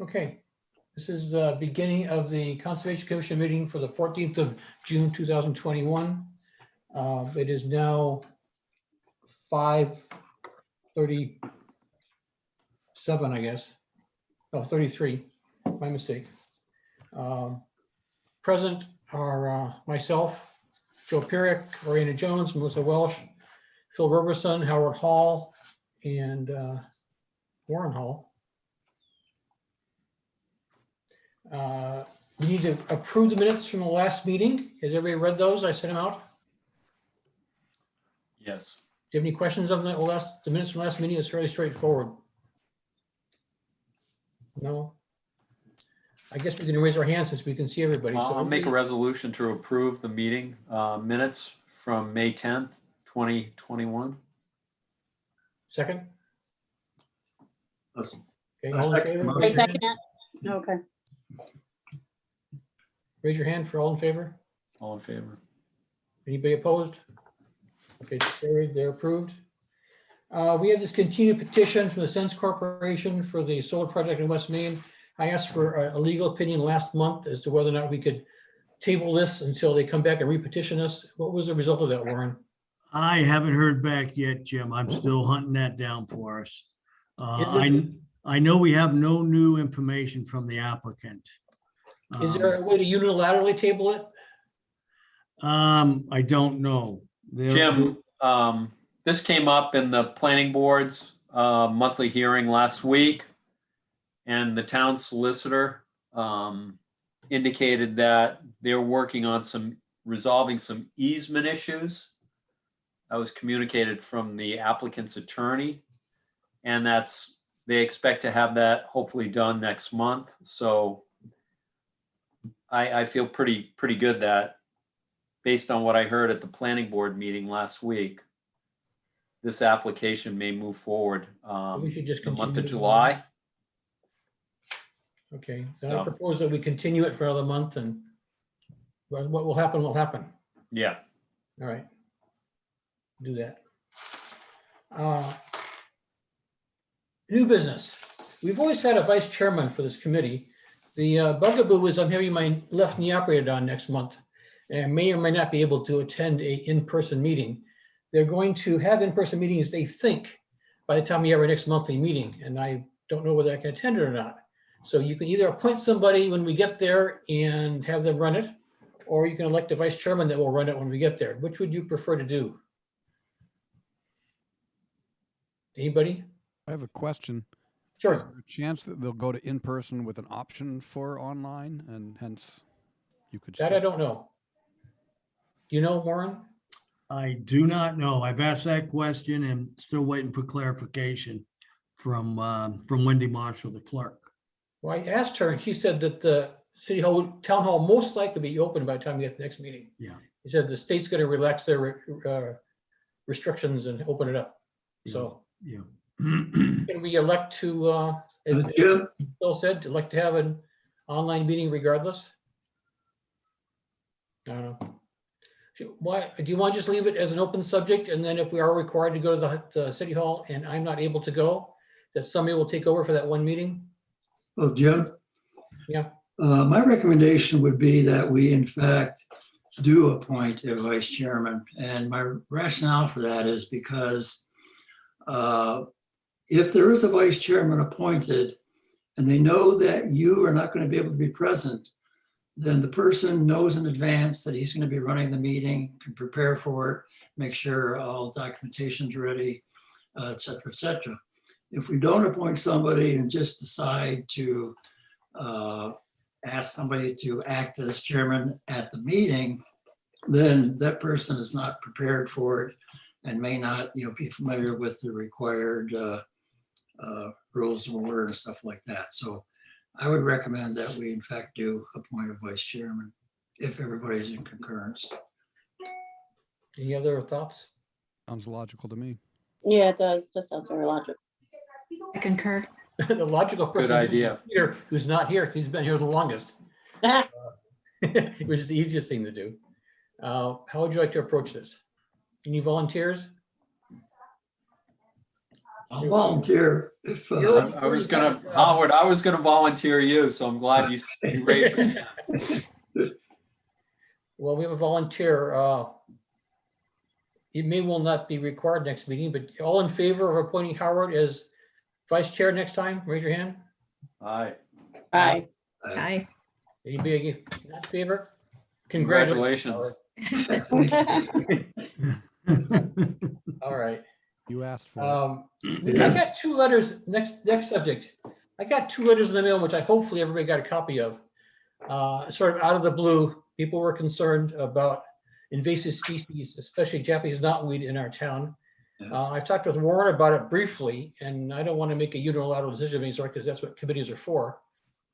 Okay, this is the beginning of the Conservation Commission meeting for the 14th of June, 2021. It is now 5:37, I guess. Oh, 33, my mistake. Present are myself, Joe Pyrrhic, Lorena Jones, Melissa Welsh, Phil Roberson, Howard Hall, and Warren Hall. We need to approve the minutes from the last meeting. Has everybody read those? I sent them out. Yes. Do you have any questions on the minutes from last meeting? It's fairly straightforward. No? I guess we can raise our hands since we can see everybody. So I'll make a resolution to approve the meeting minutes from May 10th, 2021. Second? Awesome. Okay, I'll all in second favor? the Raise your second hand. it. Okay. Raise your hand for all in favor. All in favor? Anybody opposed? Okay, carried, they're approved. We have this continued petition from the Sense Corporation for the solar project in West Main. I asked for a legal opinion last month as to whether or not we could table this until they come back and repetition us. What was the result of that, Warren? I haven't heard back yet, Jim. I'm still hunting that down for us. I know we have no new information from the applicant. Is there a way to unilaterally table it? I don't know. Jim, this came up in the planning board's monthly hearing last week, and the town solicitor indicated that they're working on resolving some easement issues. That was communicated from the applicant's attorney, and they expect to have that hopefully done next month. So I feel pretty good that, based on what I heard at the planning board meeting last week, this application may move forward We should just the month of continue. July. Okay, so I So- propose that we continue it for another month, and what will happen will happen. Yeah. All right. Do that. New business. We've always had a vice chairman for this committee. The bugaboo is I'm having my left knee operated on next month, and I may or may not be able to attend a in-person meeting. They're going to have in-person meetings, they think, by the time we have our next monthly meeting, and I don't know whether I can attend it or not. So you can either appoint somebody when we get there and have them run it, or you can elect a vice chairman that will run it when we get there. Which would you prefer to do? Anybody? I have a question. Is Sure. there a chance that they'll go to in-person with an option for online, and hence you could That I still- don't know. Do you know, Warren? I do not know. I've asked that question and still waiting for clarification from Wendy Marshall, the clerk. Well, I asked her and she said that the town hall most likely be open by the time we get to the next meeting. Yeah. He said the state's going to relax their restrictions and open it up. So Yeah. can we elect to, as Jim, Phil said, to elect to have an online meeting regardless? I don't know. Why, do you want to just leave it as an open subject, and then if we are required to go to the city hall and I'm not able to go, that somebody will take over for that one meeting? well, Jim? Yeah. My recommendation would be that we in fact do appoint a vice chairman. And my rationale for that is because if there is a vice chairman appointed and they know that you are not going to be able to be present, then the person knows in advance that he's going to be running the meeting, can prepare for it, make sure all documentation's ready, et cetera, et cetera. If we don't appoint somebody and just decide to ask somebody to act as chairman at the meeting, then that person is not prepared for it and may not, be familiar with the required rules of order and stuff like that. So I would recommend that we in fact do appoint a vice chairman if everybody's in concurrence. Any other thoughts? Sounds logical to me. Yeah, it does. That sounds very logical. I concur. The logical person. Good idea. Peter, who's not here, he's been here the longest. It was the easiest thing to do. How would you like to approach this? Any volunteers? I'll volunteer if, I was gonna, Howard, I was gonna volunteer you, so I'm glad you raised your hand. Well, we have a volunteer. It will not be required next meeting, but all in favor of appointing Howard as vice chair next time, raise your hand. Aye. Aye. Hi. Anybody not in favor? Congratulations. Howard. All right. You asked for it. I got two letters, next subject. I got two letters in the mail, which I hopefully everybody got a copy of. Sort of out of the blue, people were concerned about invasive species, especially Japanese knotweed in our town. I've talked with Warren about it briefly, and I don't want to make a unilateral decision of any sort because that's what committees are for,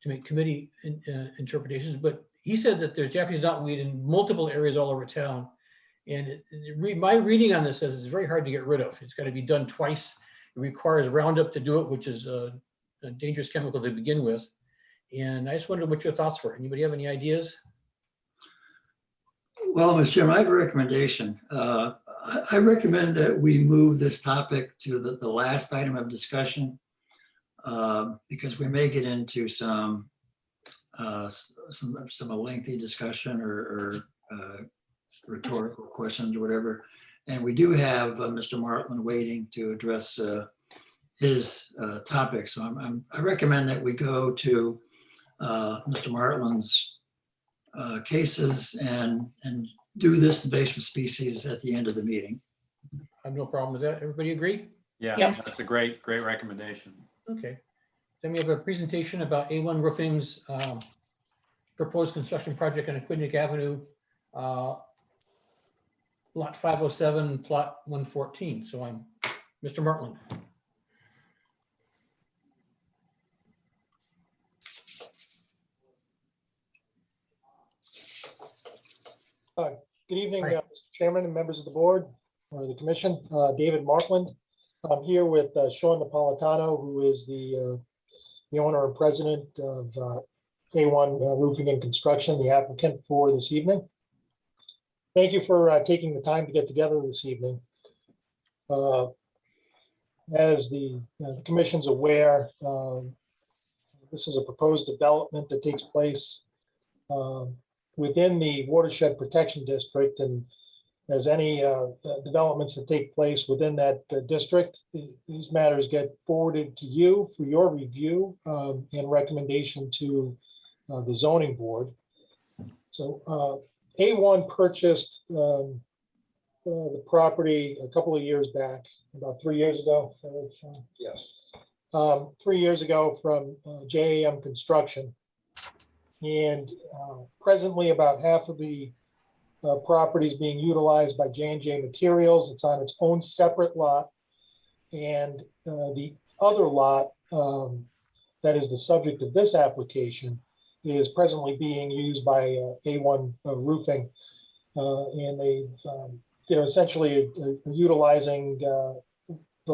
to make committee interpretations. But he said that there's Japanese knotweed in multiple areas all over town. And my reading on this says it's very hard to get rid of. It's got to be done twice. It requires Roundup to do it, which is a dangerous chemical to begin with. And I just wondered what your thoughts were. Anybody have any ideas? well, Mr. Chairman, I have a recommendation. I recommend that we move this topic to the last item of discussion because we may get into some lengthy discussion or rhetorical questions or whatever. And we do have Mr. Martland waiting to address his topic. So I recommend that we go to Mr. Martland's cases and do this invasive species at the end of the meeting. I have no problem with that. Everybody agree? Yeah, Yes. that's a great recommendation. Okay. Then we have a presentation about A1 Roofing's proposed construction project on Aquidneck Avenue, lot 507, plot 114. So I'm Mr. Martland. Good evening, Hi. Mr. Chairman and members of the board or the commission. David Markland. I'm here with Sean Napolitano, who is the owner and president of A1 Roofing and Construction, the applicant for this evening. Thank you for taking the time to get together this evening. As the commission's aware, this is a proposed development that takes place within the watershed protection district, and as any developments that take place within that district, these matters get forwarded to you for your review and recommendation to the zoning board. So A1 purchased the property a couple of years back, about 3 years ago. Yes. 3 years ago from JAM Construction. And presently about half of the property is being utilized by J&J Materials. It's on its own separate lot. And the other lot that is the subject of this application is presently being used by A1 Roofing. And they, essentially utilizing the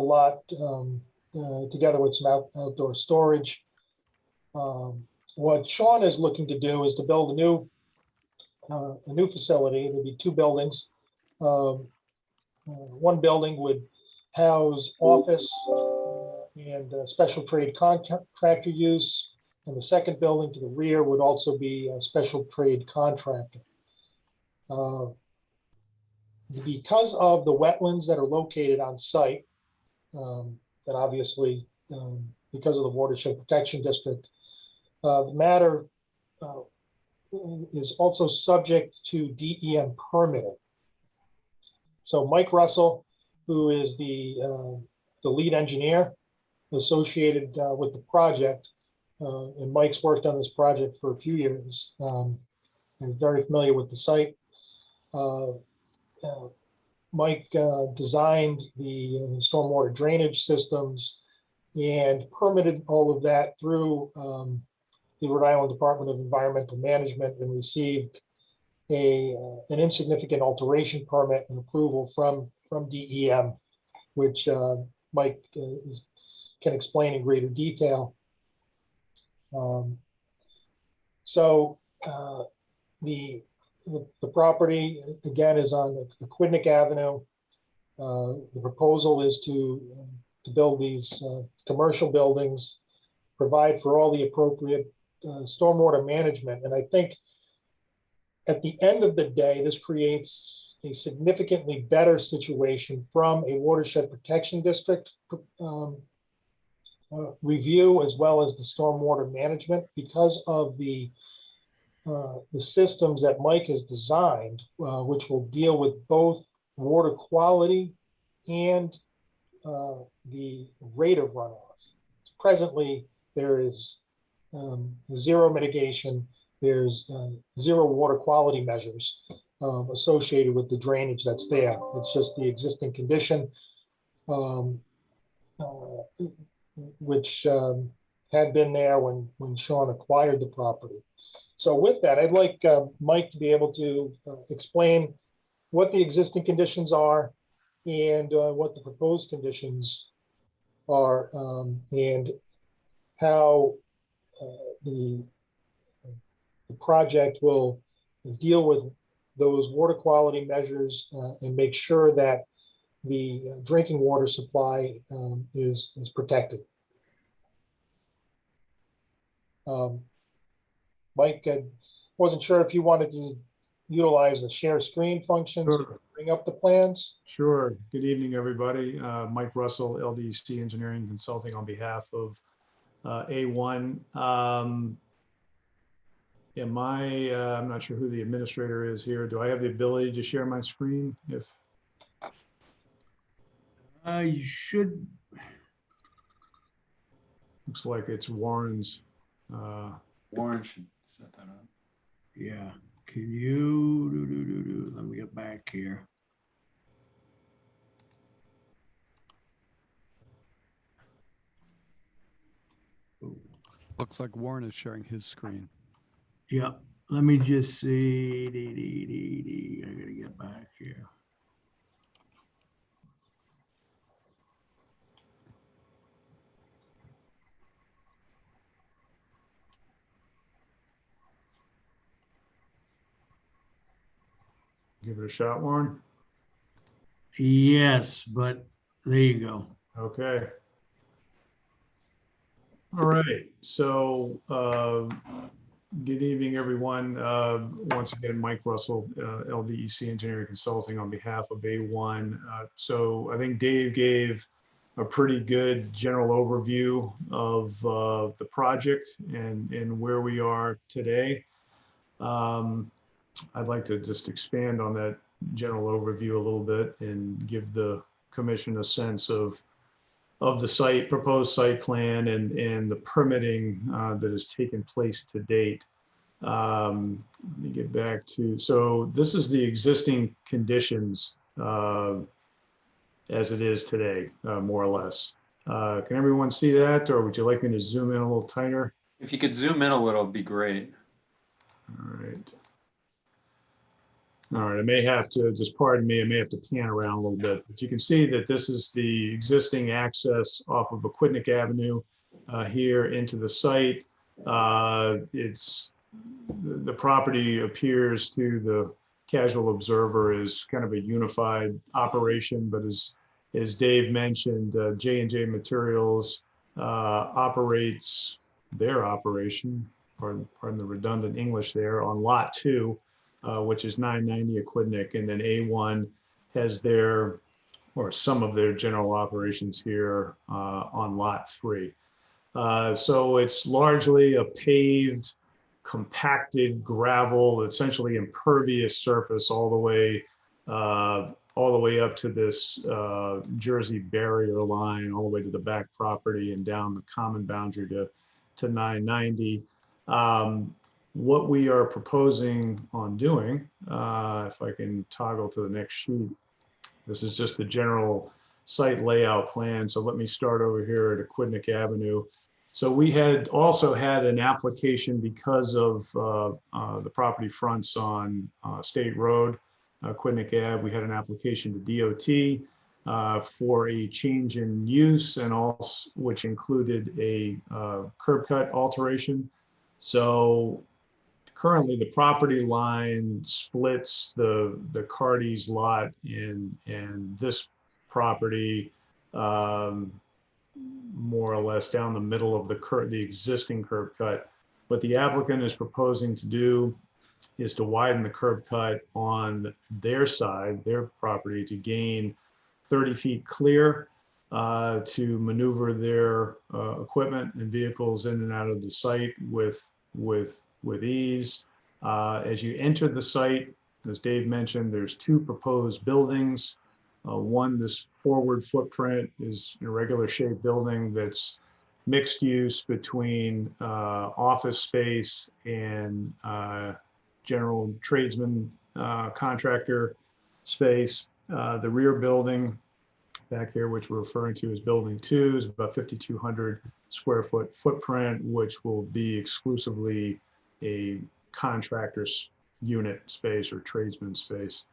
lot together with some outdoor storage. What Sean is looking to do is to build a new facility. There'll be two buildings. One building would house office and special trade contractor use, and the second building to the rear would also be a special trade contractor. Because of the wetlands that are located on site, that obviously, because of the watershed protection district, the matter is also subject to DEM permitting. So Mike Russell, who is the lead engineer associated with the project, and Mike's worked on this project for a few years, and very familiar with the site. Mike designed the stormwater drainage systems and permitted all of that through the Rhode Island Department of Environmental Management, and received an insignificant alteration permit and approval from DEM, which Mike can explain in greater detail. So the property, again, is on Aquidneck Avenue. The proposal is to to build these commercial buildings, provide for all the appropriate stormwater management. And I think at the end of the day, this creates a significantly better situation from a watershed protection district review, as well as the stormwater management, because of the systems that Mike has designed, which will deal with both water quality and the rate of runoff. Presently, there is zero mitigation. There's zero water quality measures associated with the drainage that's there. It's just the existing condition, which had been there when Sean acquired the property. So with that, I'd like Mike to be able to explain what the existing conditions are and what the proposed conditions are, and how the project will deal with those water quality measures and make sure that the drinking water supply is protected. Mike, I wasn't sure if you wanted to utilize the share screen function to bring up the plans. Sure. Good evening, everybody. Mike Russell, LDC Engineering Consulting on behalf of A1. I'm not sure who the administrator is here. Do I have the ability to share my screen? If You should, looks like it's Warren's. Warren should set that up. yeah. Can you, let me get back here. Looks like Warren is sharing his screen. Yeah, let me just see. I gotta get back here. Give it a shot, Warren. Yes, but there you go. Okay. All right. So good evening, everyone. Once again, Mike Russell, LDEC Engineering Consulting on behalf of A1. So I think Dave gave a pretty good general overview of the project and where we are today. I'd like to just expand on that general overview a little bit and give the commission a sense of the site, proposed site plan and the permitting that has taken place to date. Let me get back to, so this is the existing conditions as it is today, more or less. Can everyone see that, or would you like me to zoom in a little tighter? If you could zoom in a little, it'd be great. All right. All right, I may have to, just pardon me, I may have to pan around a little bit, but you can see that this is the existing access off of Aquidneck Avenue here into the site. The property appears to the casual observer as kind of a unified operation, but as Dave mentioned, J&J Materials operates their operation, pardon the redundant English there, on lot 2. Which is 990 Aquidneck, and then A1 has their, or some of their general operations here on lot 3. So it's largely a paved, compacted gravel, essentially impervious surface all the way up to this Jersey barrier line, all the way to the back property and down the common boundary to 990. What we are proposing on doing, if I can toggle to the next sheet, this is just the general site layout plan. So let me start over here at Aquidneck Avenue. So we had also had an application because of the property fronts on State Road, Aquidneck Ave. We had an application to DOT for a change in use, and also which included a curb cut alteration. So currently, the property line splits the Carty's lot and this property more or less down the middle of the existing curb cut. What the applicant is proposing to do is to widen the curb cut on their side, their property, to gain 30 feet clear to maneuver their equipment and vehicles in and out of the site with ease. As you enter the site, as Dave mentioned, there's 2 proposed buildings. One, this forward footprint, is an irregular shaped building that's mixed use between office space and general tradesman contractor space. The rear building back here, which we're referring to as building 2, is about 5,200 square foot footprint, which will be exclusively a contractor's unit space or tradesman space.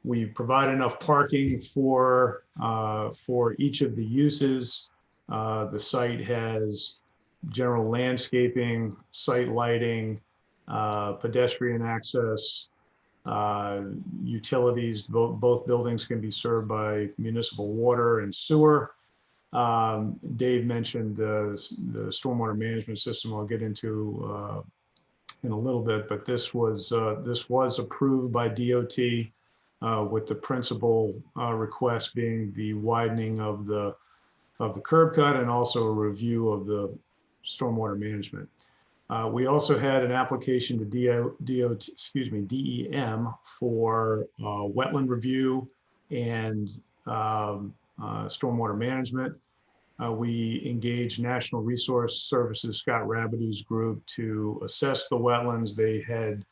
We provide enough parking for each of the uses. The site has general landscaping, site lighting, pedestrian access, utilities. Both buildings can be served by municipal water and sewer. Dave mentioned the stormwater management system I'll get into in a little bit, but this was approved by DOT with the principal request being the widening of the curb cut and also a review of the stormwater management. We also had an application to DEM for wetland review and stormwater management. We engaged National Resource Services, Scott Rabidou's group, to assess the wetlands. They had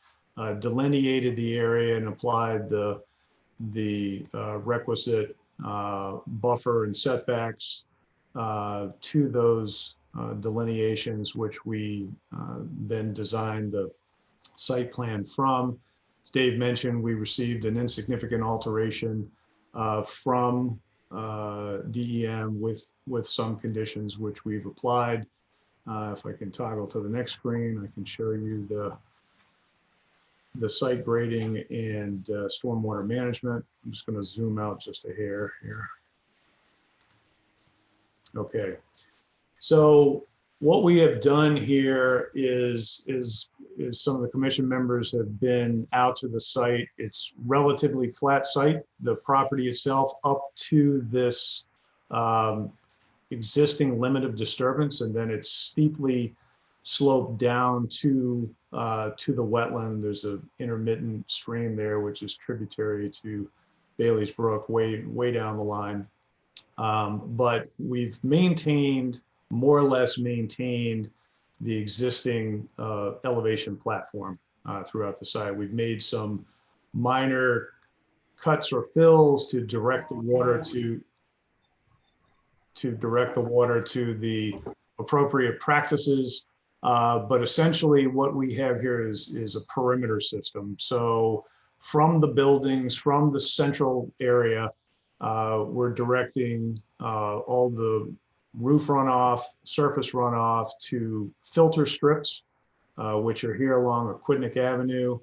delineated the area and applied the requisite buffer and setbacks to those delineations, which we then designed the site plan from. As Dave mentioned, we received an insignificant alteration from DEM with some conditions which we've applied. If I can toggle to the next screen, I can show you the site grading and stormwater management. I'm just going to zoom out just a hair here. Okay, so what we have done here is some of the commission members have been out to the site. It's relatively flat site. The property itself up to this existing limit of disturbance, and then it's steeply sloped down to the wetland. There's an intermittent stream there, which is tributary to Bailey's Brook, way down the line. But we've more or less maintained the existing elevation platform throughout the site. We've made some minor cuts or fills to direct the water to the appropriate practices. But essentially what we have here is a perimeter system. So from the buildings, from the central area, we're directing all the roof runoff, surface runoff to filter strips, which are here along Aquidneck Avenue,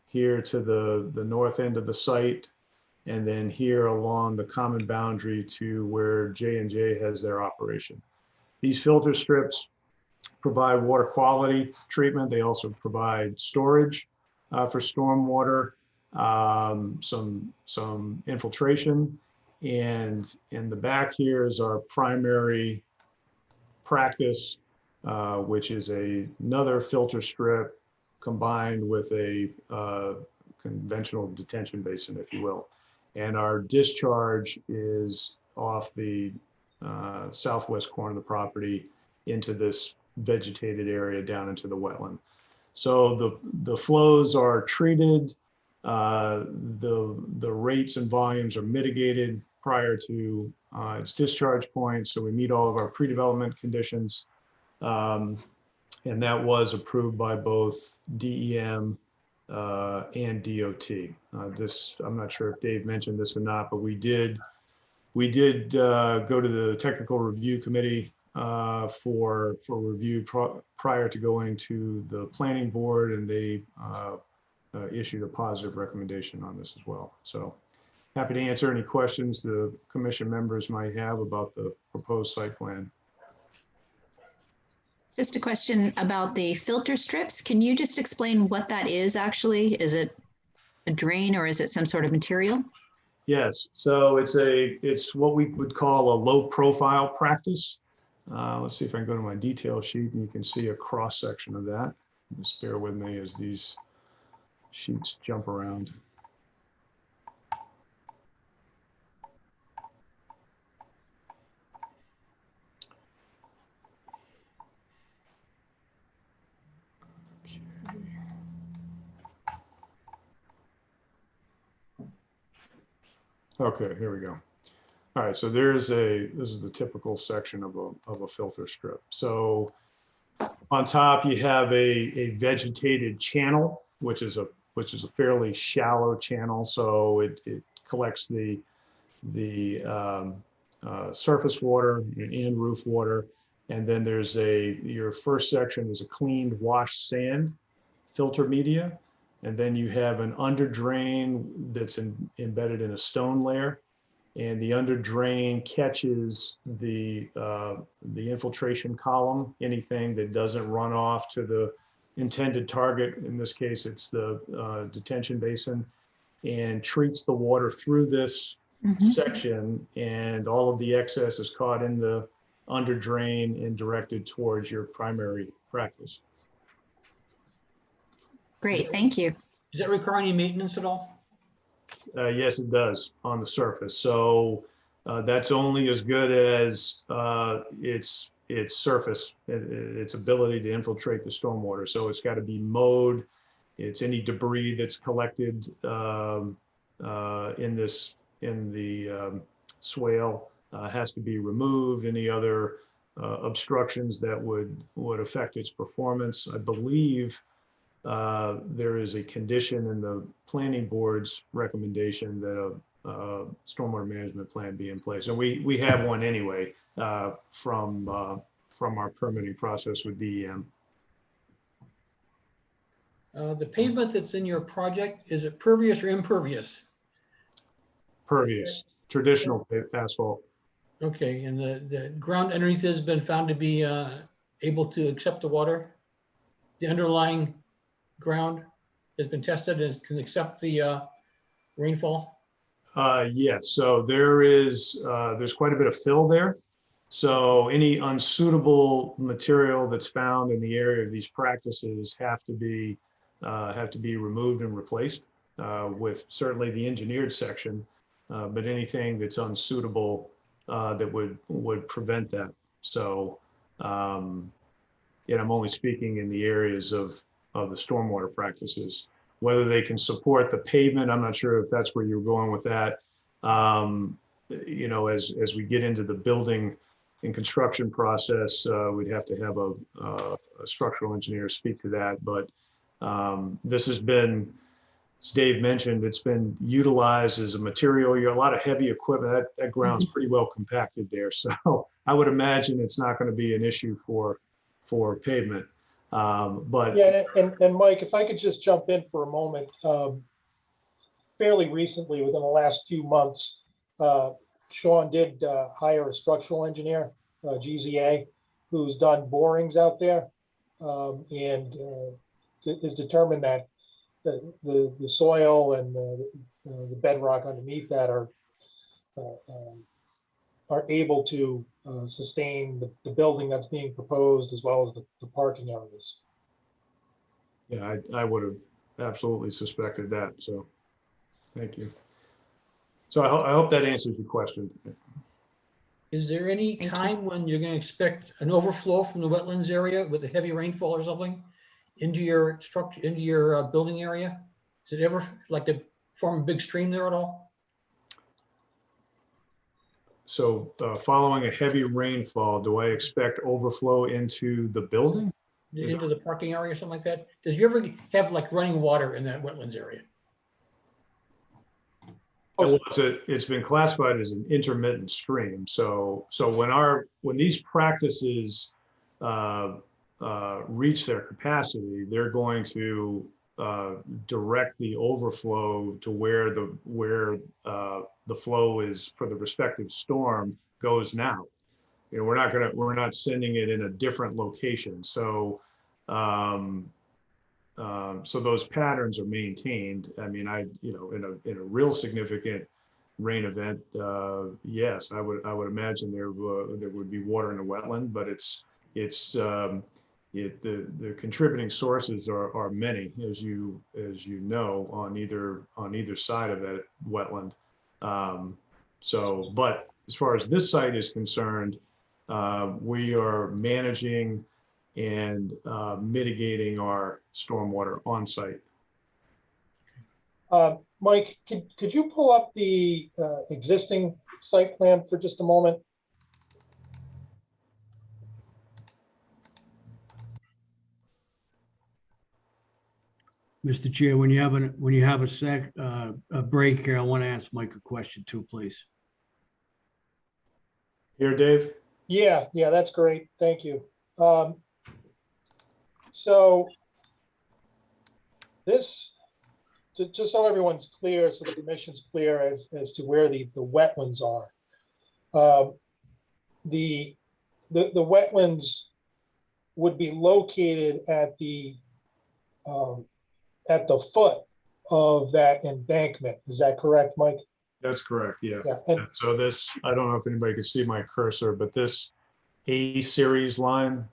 here to the north end of the site, and then here along the common boundary to where J&J has their operation. These filter strips provide water quality treatment. They also provide storage for stormwater, some infiltration. And in the back here is our primary practice, which is another filter strip combined with a conventional detention basin, if you will. And our discharge is off the southwest corner of the property into this vegetated area down into the wetland. So the flows are treated, the rates and volumes are mitigated prior to its discharge point. So we meet all of our pre-development conditions. And that was approved by both DEM and DOT. I'm not sure if Dave mentioned this or not, but we did go to the technical review committee for review prior to going to the planning board, and they issued a positive recommendation on this as well. So happy to answer any questions the commission members might have about the proposed site plan. Just a question about the filter strips. Can you just explain what that is actually? Is it a drain or is it some sort of material? Yes, so it's what we would call a low profile practice. Let's see if I can go to my detail sheet and you can see a cross section of that. Just bear with me as these sheets jump around. Okay, here we go. All right, so this is the typical section of a filter strip. So on top you have a vegetated channel, which is a fairly shallow channel. So it collects the surface water and roof water. And then there's your first section is a cleaned washed sand filter media. And then you have an under drain that's embedded in a stone layer. And the under drain catches the infiltration column, anything that doesn't run off to the intended target. In this case, it's the detention basin, and treats the water through this section, and all of the excess is caught in the under drain and directed towards your primary practice. Great, thank you. Does that require any maintenance at all? Yes, it does on the surface. So that's only as good as its surface, its ability to infiltrate the stormwater. So it's got to be mowed. It's any debris that's collected in the swale has to be removed. Any other obstructions that would affect its performance. I believe there is a condition in the planning board's recommendation that a stormwater management plan be in place. And we have one anyway from our permitting process with DEM. The pavement that's in your project, is it pervious or impervious? Pervious, traditional asphalt. Okay, and the ground underneath has been found to be able to accept the water? The underlying ground has been tested and can accept the rainfall? Yes, so there's quite a bit of fill there. So any unsuitable material that's found in the area of these practices have to be removed and replaced with certainly the engineered section, but anything that's unsuitable that would prevent that. So, and I'm only speaking in the areas of the stormwater practices. Whether they can support the pavement, I'm not sure if that's where you're going with that. You know, as we get into the building and construction process, we'd have to have a structural engineer speak to that. But this has been, as Dave mentioned, it's been utilized as a material. You're a lot of heavy equipment. That ground's pretty well compacted there. So I would imagine it's not going to be an issue for pavement. But Yeah, and Mike, if I could just jump in for a moment. Fairly recently, within the last few months, Sean did hire a structural engineer, GZA, who's done borings out there and has determined that the soil and the bedrock underneath that are able to sustain the building that's being proposed, as well as the parking areas. yeah, I would have absolutely suspected that. So thank you. So I hope that answers your question. Is there any time when you're going to expect an overflow from the wetlands area with a heavy rainfall or something into your structure, into your building area? Is it ever like to form a big stream there at all? So following a heavy rainfall, do I expect overflow into the building? Into the parking area or something like that? Does you ever have like running water in that wetlands area? Well, it's been classified as an intermittent stream. So when these practices reach their capacity, they're going to direct the overflow to where the flow is for the respective storm goes now. You know, we're not sending it in a different location. So, so those patterns are maintained. I mean, you know, in a real significant rain event, yes, I would imagine there would be water in the wetland, but the contributing sources are many, as you know, on either side of that wetland. So, but as far as this site is concerned, we are managing and mitigating our stormwater on site. Mike, could you pull up the existing site plan for just a moment? Mr. Chair, when you have a break here, I want to ask Mike a question too, please. Here, Dave? Yeah, that's great. Thank you. So this, just so everyone's clear, so the commission's clear as to where the wetlands are. The wetlands would be located at the foot of that embankment. Is that correct, Mike? That's correct, yeah. And so this, I don't know if anybody can see my cursor, but this A series line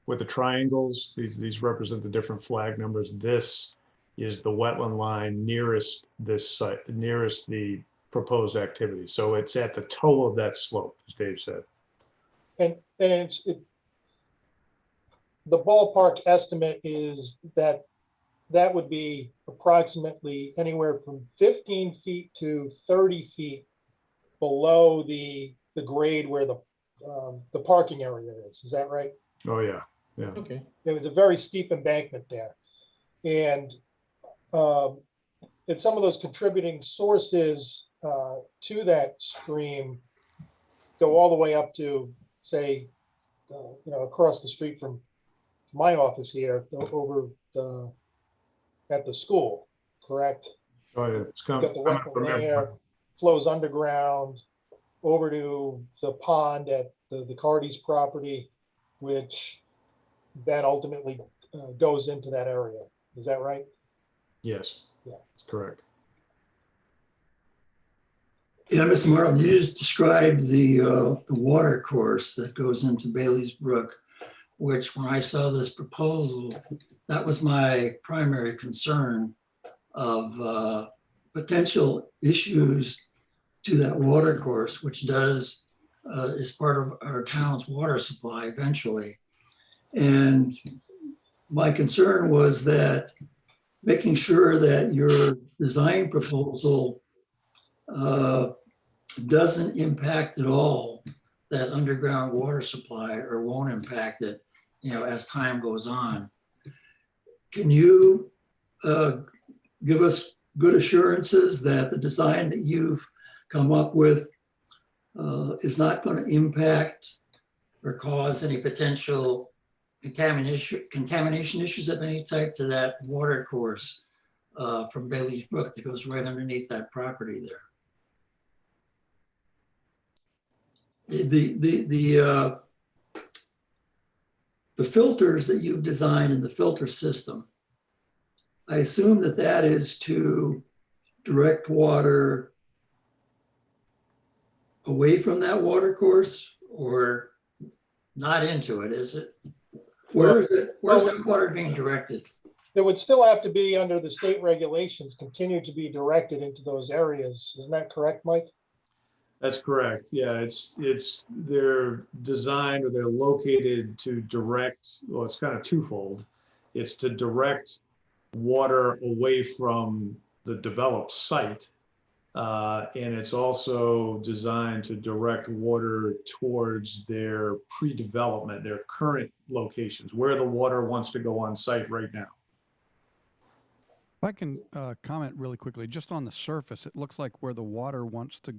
with the triangles, these represent the different flag numbers. This is the wetland line nearest this site, nearest the proposed activity. So it's at the toe of that slope, as Dave said. and the ballpark estimate is that would be approximately anywhere from 15 feet to 30 feet below the grade where the parking area is. Is that right? Oh, yeah, yeah. Okay. There was a very steep embankment there. And some of those contributing sources to that stream go all the way up to, say, across the street from my office here, over at the school, correct? Oh, yeah. It's You got the wetland there, flows underground over to the pond at the Cardy's property, which then ultimately goes into that area. Is that right? Yes, Yeah. that's correct. Yeah, Mr. Martin, you just described the water course that goes into Bailey's Brook, which when I saw this proposal, that was my primary concern of potential issues to that water course, which is part of our town's water supply eventually. And my concern was that making sure that your design proposal doesn't impact at all that underground water supply, or won't impact it, as time goes on. Can you give us good assurances that the design that you've come up with is not going to impact or cause any potential contamination issues of any type to that water course from Bailey's Brook that goes right underneath that property there? The filters that you've designed in the filter system, I assume that is to direct water away from that water course, or not into it, is it? Where is it? Where's that water being directed? It would still have to be under the state regulations, continue to be directed into those areas. Isn't that correct, Mike? That's correct. Yeah, they're designed, or they're located to direct, well, it's kind of twofold. It's to direct water away from the developed site. And it's also designed to direct water towards their pre-development, their current locations, where the water wants to go on site right now. If I can comment really quickly, just on the surface, it looks like where the water wants to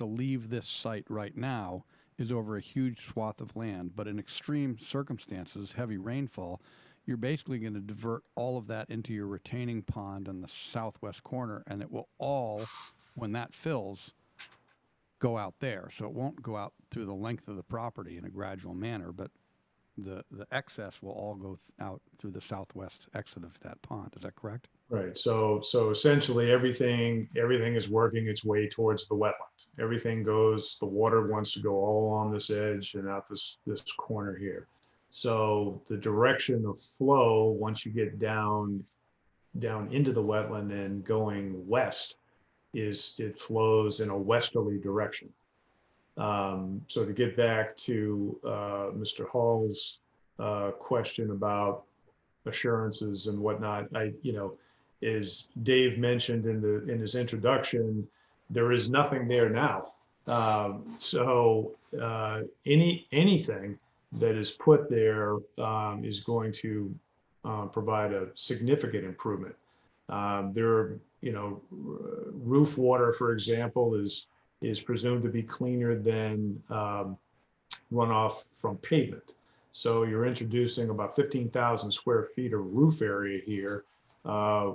leave this site right now is over a huge swath of land, but in extreme circumstances, heavy rainfall, you're basically going to divert all of that into your retaining pond in the southwest corner, and it will all, when that fills, go out there. So it won't go out through the length of the property in a gradual manner, but the excess will all go out through the southwest exit of that pond. Is that correct? Right. So essentially everything is working its way towards the wetland. Everything goes, the water wants to go all along this edge and out this corner here. So the direction of flow, once you get down into the wetland and going west, it flows in a westerly direction. So to get back to Mr. Hall's question about assurances and whatnot, as Dave mentioned in his introduction, there is nothing there now. So anything that is put there is going to provide a significant improvement. Roof water, for example, is presumed to be cleaner than runoff from pavement. So you're introducing about 15,000 square feet of roof area here,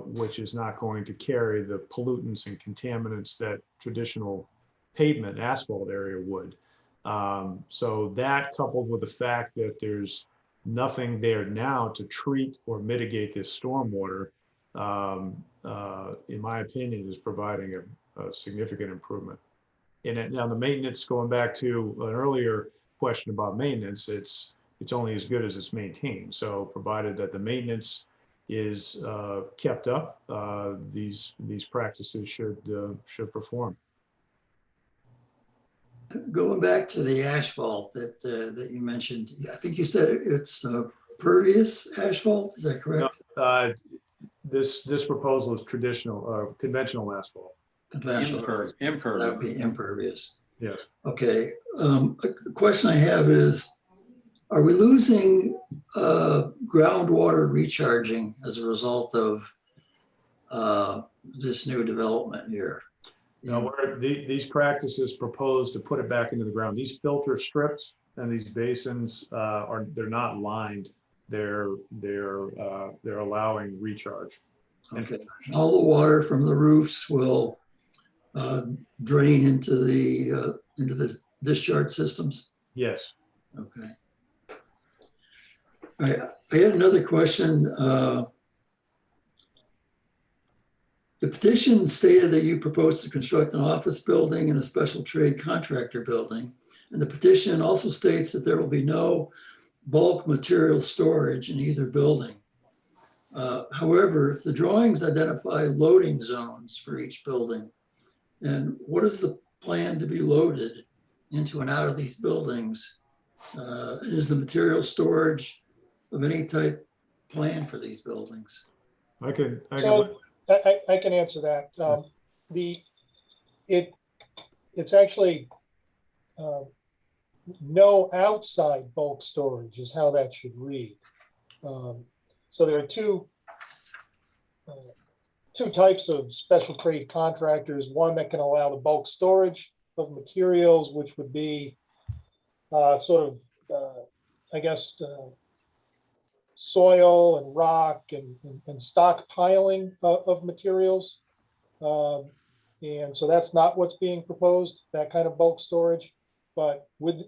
which is not going to carry the pollutants and contaminants that traditional pavement asphalt area would. So that, coupled with the fact that there's nothing there now to treat or mitigate this stormwater, in my opinion, is providing a significant improvement. And now the maintenance, going back to an earlier question about maintenance, it's only as good as it's maintained. So provided that the maintenance is kept up, these practices should perform. Going back to the asphalt that you mentioned, I think you said it's pervious asphalt, is that correct? No, this proposal is traditional, conventional asphalt. Conventional. That would Impervious. be impervious. Yes. Okay, a question I have is, are we losing groundwater recharging as a result of this new development here? No, these practices propose to put it back into the ground. These filter strips and these basins they're not lined. They're allowing recharge. Okay. All the water from the roofs will drain into the discharge systems? Yes. Okay. All right. I had another question. The petition stated that you propose to construct an office building and a special trade contractor building. And the petition also states that there will be no bulk material storage in either building. However, the drawings identify loading zones for each building. And what is the plan to be loaded into and out of these buildings? Is the material storage of any type planned for these buildings? I can answer that. It's actually no outside bulk storage is how that should read. So there are two types of special trade contractors. One that can allow the bulk storage of materials, which would be soil and rock and stockpiling of materials. And so that's not what's being proposed, that kind of bulk storage. But would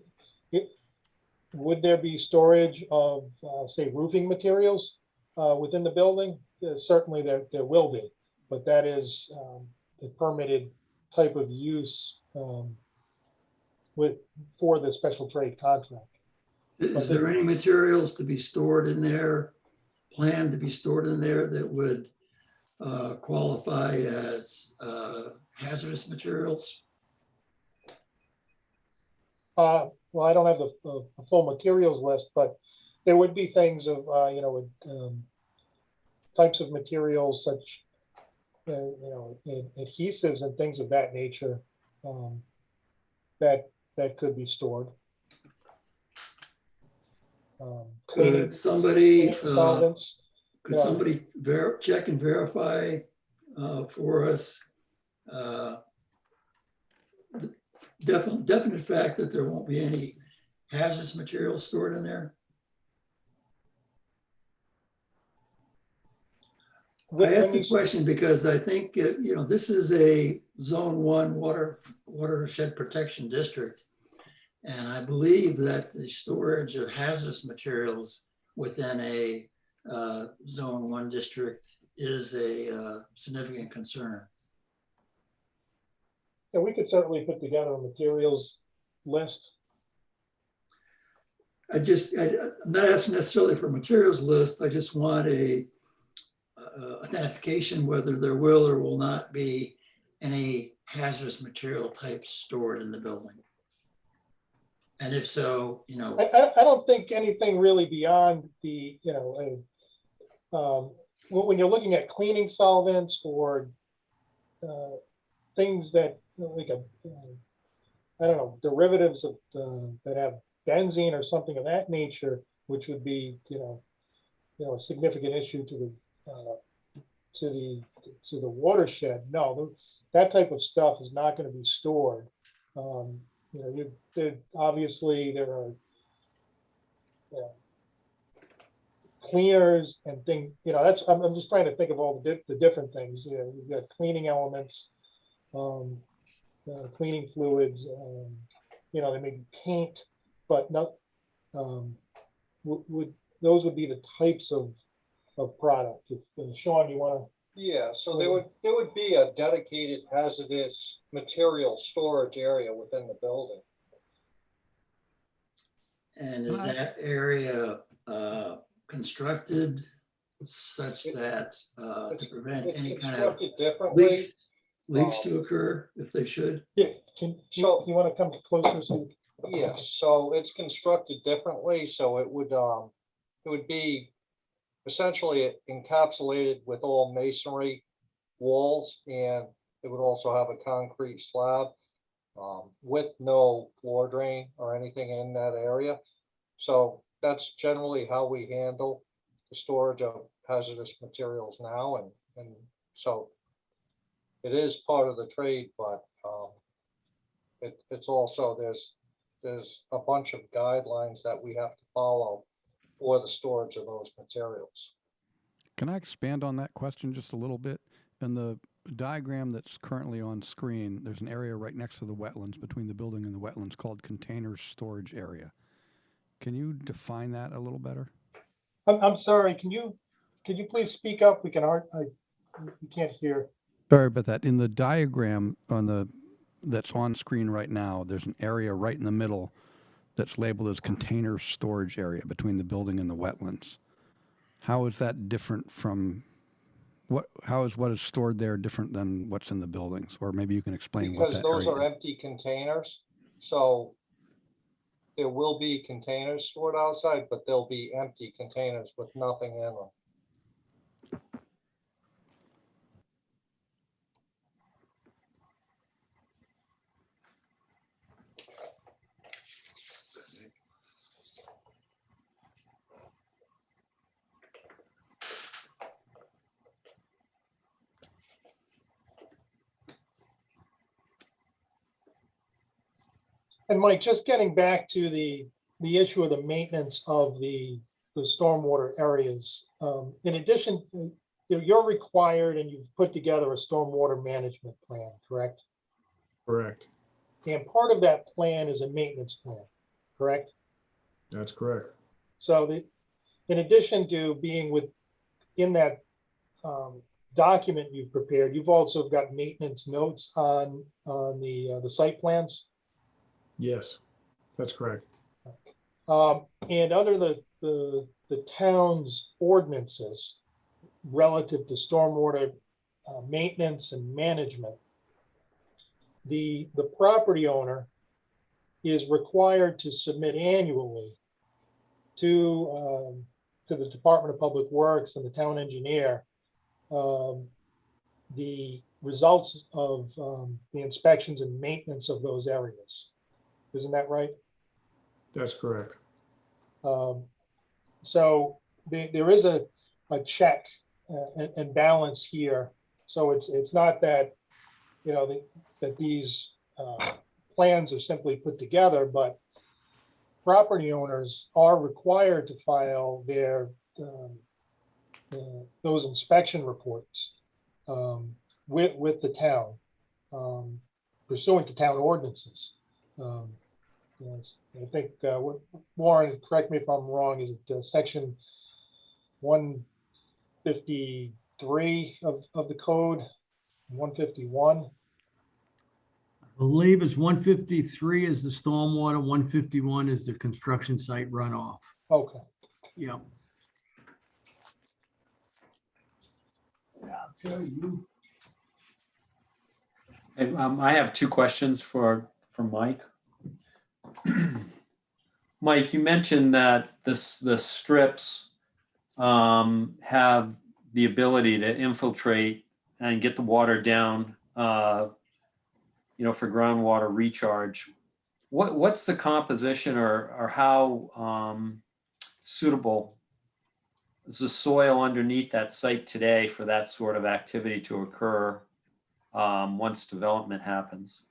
there be storage of, say, roofing materials within the building? Certainly there will be, but that is a permitted type of use for the special trade contract. Is there any materials to be stored in there, planned to be stored in there that would qualify as hazardous materials? Well, I don't have the full materials list, but there would be things of, types of materials such, adhesives and things of that nature that could be stored. Could somebody solvents. Could somebody check and verify for us the definite fact that there won't be any hazardous materials stored in there? I asked the question because I think, this is a zone 1 watershed protection district. And I believe that the storage of hazardous materials within a zone 1 district is a significant concern. And we could certainly put together a materials list. I'm not asking necessarily for a materials list. I just want a identification whether there will or will not be any hazardous material types stored in the building. And if so, I don't think anything really beyond the, when you're looking at cleaning solvents or things that, like I don't know, derivatives of that have benzene or something of that nature, which would be, a significant issue to the watershed. No, that type of stuff is not going to be stored. Obviously there are cleaners and things. I'm just trying to think of all the different things. You've got cleaning elements, cleaning fluids. There may be paint, but not. Those would be the types of product. Sean, you want to? Yeah, so there would be a dedicated hazardous material storage area within the building. and is that area constructed such that to prevent any kind of constructed differently. leaks to occur if they should? Yeah, you want to come closer? So Yes, so it's constructed differently, so it would be essentially encapsulated with all masonry walls, and it would also have a concrete slab with no floor drain or anything in that area. So that's generally how we handle the storage of hazardous materials now, and so it is part of the trade, but it's also there's a bunch of guidelines that we have to follow for the storage of those materials. Can I expand on that question just a little bit? In the diagram that's currently on screen, there's an area right next to the wetlands, between the building and the wetlands, called container storage area. Can you define that a little better? I'm sorry. Could you please speak up? We can't hear. Sorry about that. In the diagram that's on screen right now, there's an area right in the middle that's labeled as container storage area between the building and the wetlands. How is that different from how is what is stored there different than what's in the buildings? Or maybe you can explain what that Because those area are empty containers, so there will be containers stored outside, but they'll be empty containers with nothing in them. And Mike, just getting back to the issue of the maintenance of the stormwater areas. In addition, you're required and you've put together a stormwater management plan, correct? Correct. And part of that plan is a maintenance plan, correct? That's correct. So in addition to being in that document you've prepared, you've also got maintenance notes on the site plans. Yes, that's correct. And under the town's ordinances relative to stormwater maintenance and management, the property owner is required to submit annually to the Department of Public Works and the town engineer the results of the inspections and maintenance of those areas. Isn't that right? That's correct. So there is a check and balance here. So it's not that, that these plans are simply put together, but property owners are required to file their those inspection reports with the town pursuant to town ordinances. Yes, I think what Warren, correct me if I'm wrong, is it section 153 of the code, 151? I believe it's 153 is the stormwater, 151 is the construction site runoff. Okay. Yeah. And, I have two questions for Mike. Mike, you mentioned that the strips have the ability to infiltrate and get the water down, for groundwater recharge. What's the composition or how suitable is the soil underneath that site today for that sort of activity to occur once development happens?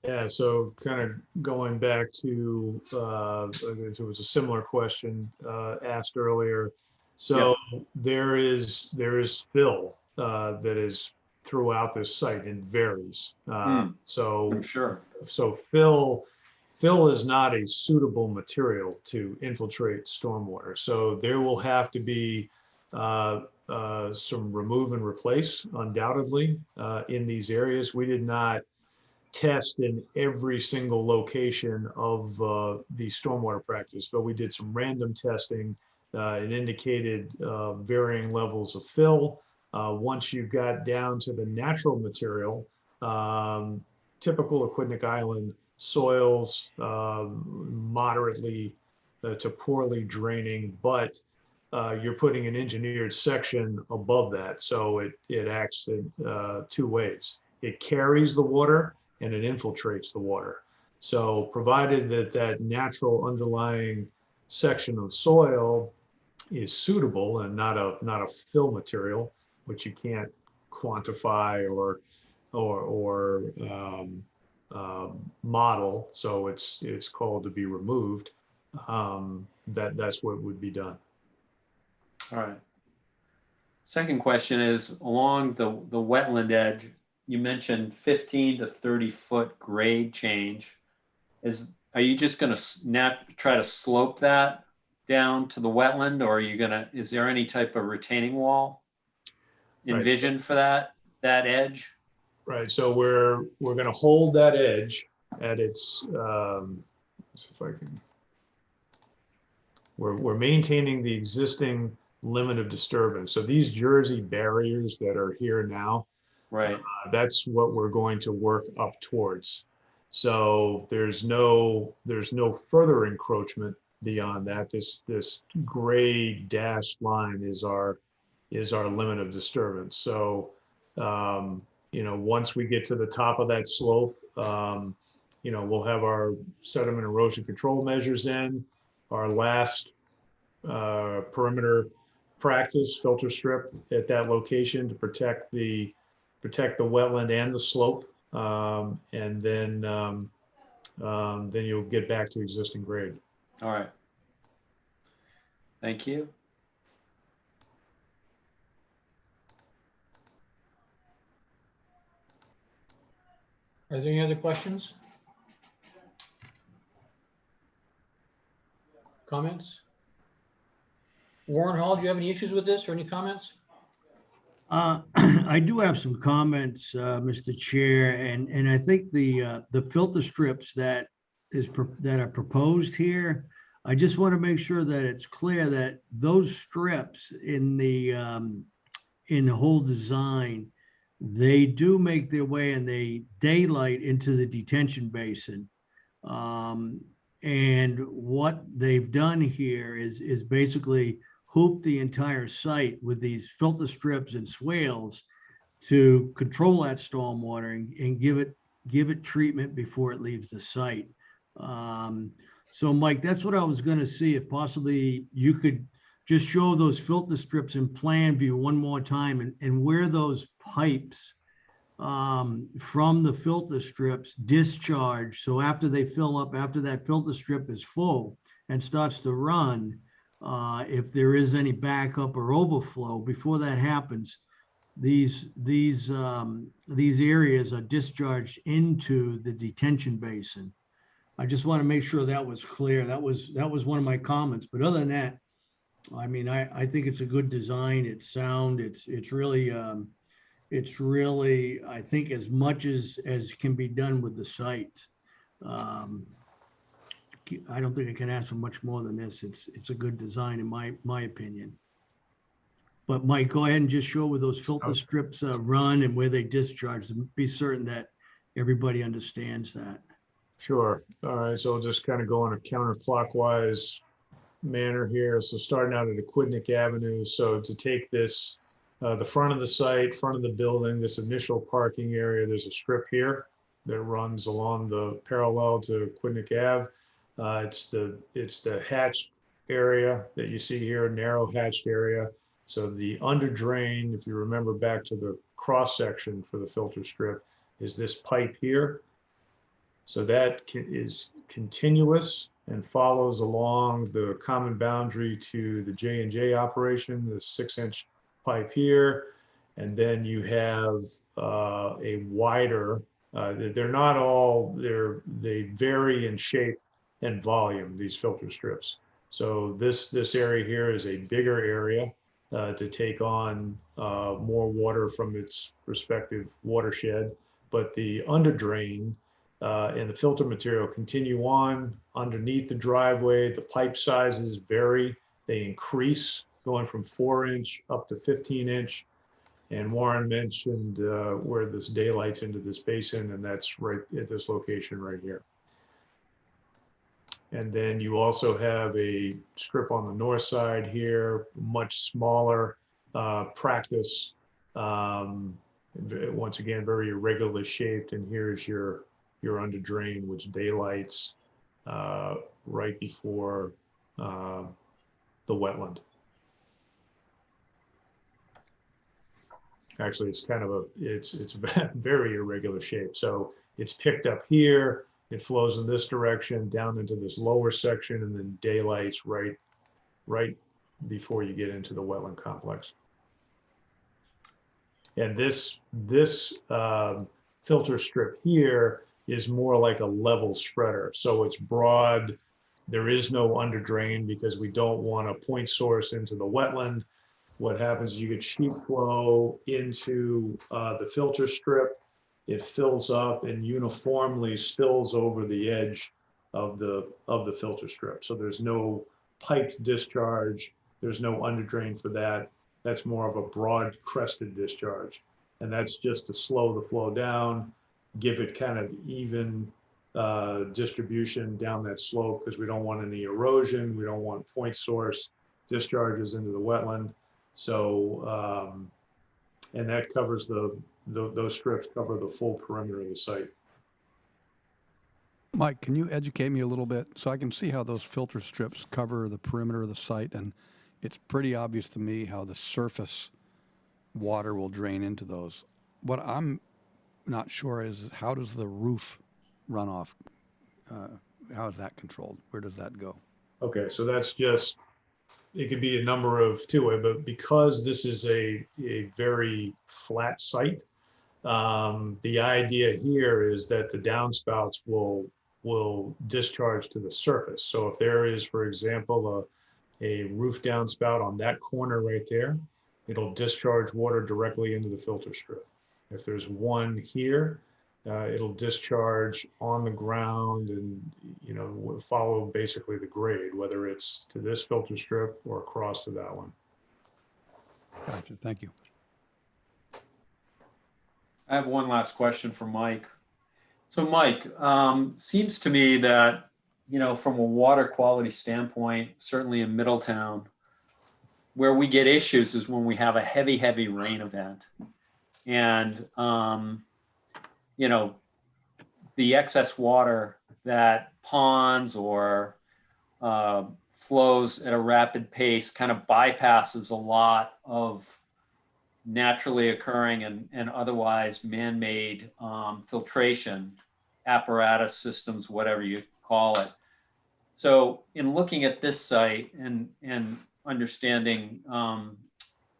Yeah, so kind of going back to, it was a similar question asked earlier. So there is fill that is throughout this site and varies. So I'm sure. So fill is not a suitable material to infiltrate stormwater. So there will have to be some remove and replace undoubtedly in these areas. We did not test in every single location of the stormwater practice, but we did some random testing. It indicated varying levels of fill. Once you got down to the natural material, typical Aquidneck Island soils, moderately to poorly draining, but you're putting an engineered section above that. So it acts in two ways. It carries the water and it infiltrates the water. So provided that natural underlying section of soil is suitable and not a fill material, which you can't quantify or model, so it's called to be removed. That's what would be done. All right. Second question is along the wetland edge. You mentioned 15 to 30 foot grade change. Are you just going to try to slope that down to the wetland, or are you is there any type of retaining wall envisioned for that edge? Right. So we're going to hold that edge at its. Let's see if I can. We're maintaining the existing limit of disturbance. So these Jersey barriers that are here now. Right. That's what we're going to work up towards. So there's no further encroachment beyond that. This gray dashed line is our limit of disturbance. So once we get to the top of that slope, we'll have our sediment erosion control measures in. Our last perimeter practice filter strip at that location to protect the wetland and the slope, and then you'll get back to existing grade. All right. Thank you. Are there any other questions? Comments? Warren Hall, do you have any issues with this or any comments? I do have some comments, Mr. Chair, and I think the filter strips that are proposed here, I just want to make sure that it's clear that those strips in the whole design, they do make their way and they daylight into the detention basin. And what they've done here is basically hoop the entire site with these filter strips and swales to control that stormwater and give it treatment before it leaves the site. So Mike, that's what I was going to see, if possibly you could just show those filter strips in plan view one more time and where those pipes from the filter strips discharge. So after they fill up, after that filter strip is full and starts to run, if there is any backup or overflow, before that happens, these areas are discharged into the detention basin. I just want to make sure that was clear. That was one of my comments. But other than that, I mean, I think it's a good design. It's sound. It's really, I think, as much as can be done with the site. I don't think I can ask for much more than this. It's a good design in my opinion. But Mike, go ahead and just show where those filter strips run and where they discharge, and be certain that everybody understands that. Sure. All right. So I'll just kind of go in a counterclockwise manner here. So starting out at Aquidneck Avenue. So to take this, the front of the site, front of the building, this initial parking area, there's a strip here that runs along the parallel to Aquidneck Ave. It's the hatched area that you see here, narrow hatched area. So the under drain, if you remember back to the cross section for the filter strip, is this pipe here. So that is continuous and follows along the common boundary to the J&J operation, the 6-inch pipe here. And then you have a wider, they're not all, they vary in shape and volume, these filter strips. So this area here is a bigger area to take on more water from its respective watershed. But the under drain and the filter material continue on underneath the driveway. The pipe sizes vary. They increase, going from 4-inch up to 15-inch. And Warren mentioned where this daylights into this basin, and that's right at this location right here. And then you also have a strip on the north side here, much smaller practice. Once again, very irregularly shaped. And here's your under drain, which daylights right before the wetland. Actually, it's kind of it's very irregular shape. So it's picked up here. It flows in this direction down into this lower section, and then daylights right before you get into the wetland complex. And this filter strip here is more like a level spreader. So it's broad. There is no under drain because we don't want a point source into the wetland. What happens is you get sheet flow into the filter strip. It fills up and uniformly spills over the edge of the filter strip. So there's no piped discharge. There's no under drain for that. That's more of a broad crested discharge. And that's just to slow the flow down, give it kind of even distribution down that slope, because we don't want any erosion. We don't want point source discharges into the wetland. So, and that covers those strips cover the full perimeter of the site. Mike, can you educate me a little bit so I can see how those filter strips cover the perimeter of the site? And it's pretty obvious to me how the surface water will drain into those. What I'm not sure is, how does the roof runoff, how is that controlled? Where does that go? Okay, so that's just, it could be a number of two-way, but because this is a very flat site, the idea here is that the downspouts will discharge to the surface. So if there is, for example, a roof downspout on that corner right there, it'll discharge water directly into the filter strip. If there's one here, it'll discharge on the ground and, you know, follow basically the grade, whether it's to this filter strip or across to that one. Gotcha. Thank you. I have one last question for Mike. So Mike, seems to me that, you know, from a water quality standpoint, certainly in Middletown, where we get issues is when we have a heavy, heavy rain event. And, you know, the excess water that ponds or flows at a rapid pace kind of bypasses a lot of naturally occurring and otherwise man-made filtration apparatus systems, whatever you call it. So in looking at this site and understanding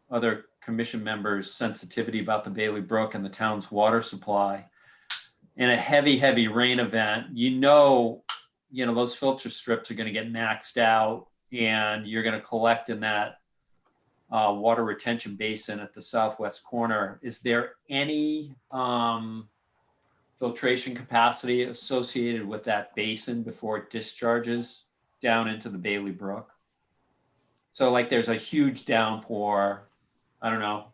other commission members' sensitivity about the Bailey Brook and the town's water supply, in a heavy rain event, those filter strips are going to get maxed out, and you're going to collect in that water retention basin at the southwest corner. Is there any filtration capacity associated with that basin before it discharges down into the Bailey Brook? So like there's a huge downpour. I don't know.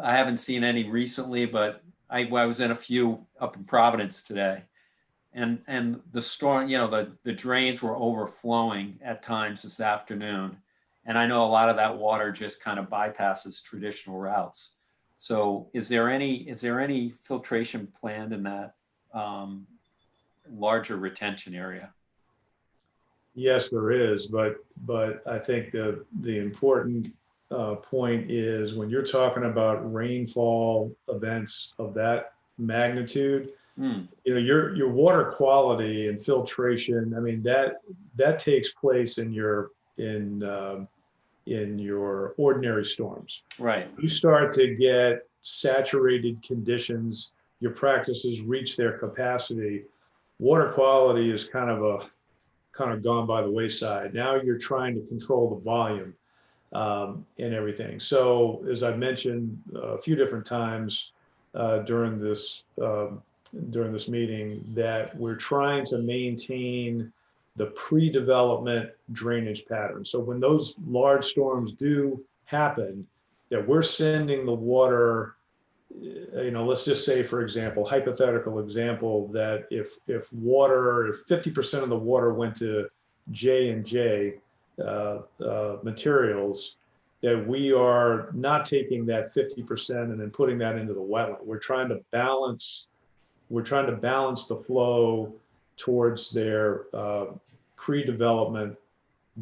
I haven't seen any recently, but I was in a few up in Providence today. And the storm, the drains were overflowing at times this afternoon. And I know a lot of that water just kind of bypasses traditional routes. So is there any filtration planned in that larger retention area? Yes, there is, but I think the important point is when you're talking about rainfall events of that magnitude, your water quality and filtration, I mean, that takes place in your ordinary storms. Right. You start to get saturated conditions, your practices reach their capacity, water quality is kind of gone by the wayside. Now you're trying to control the volume and everything. So as I've mentioned a few different times during this meeting, that we're trying to maintain the pre-development drainage pattern. So when those large storms do happen, that we're sending the water, let's just say, for example, hypothetical example, that if 50% of the water went to J&J materials, that we are not taking that 50% and then putting that into the wetland. We're trying to balance the flow towards their pre-development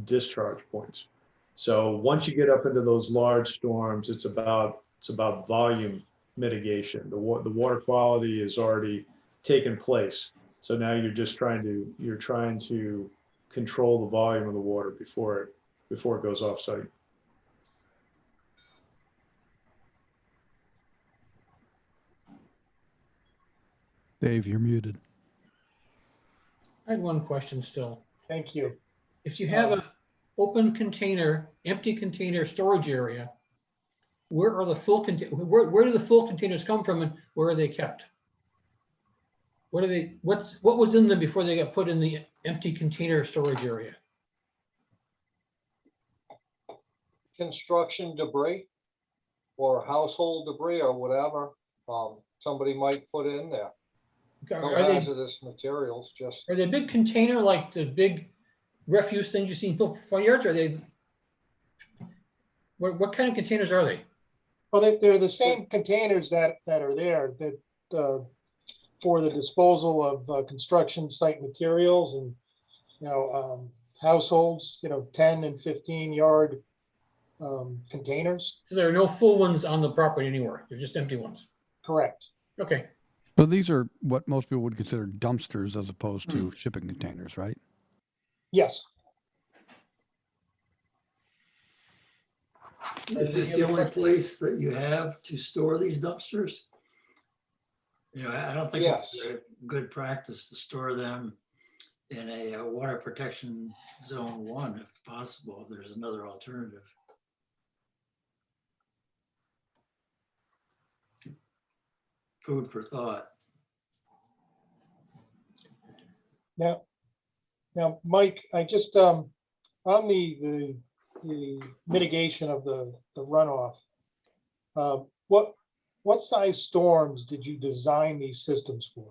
discharge points. So once you get up into those large storms, it's about volume mitigation. The water quality is already taken place. So now you're trying to control the volume of the water before it goes off site. Dave, you're muted. I had one question still. Thank you. If you have an open container, empty container storage area, where do the full containers come from, and where are they kept? What was in them before they got put in the empty container storage area? Construction debris or household debris or whatever somebody might put in there. No hazardous materials, just. Are they big container like the big refuse things you see in front yards? Are they? What kind of containers are they? Well, they're the same containers that are there that for the disposal of construction site materials and households, 10 and 15 yard containers. So there are no full ones on the property anywhere. They're just empty ones. Correct. Okay. But these are what most people would consider dumpsters as opposed to shipping containers, right? Yes. Is this the only place that you have to store these dumpsters? I don't think it's a good practice to store them in a water protection zone 1, if possible, if there's another alternative. Food for thought. Now, Mike, I just on the mitigation of the runoff, what size storms did you design these systems for?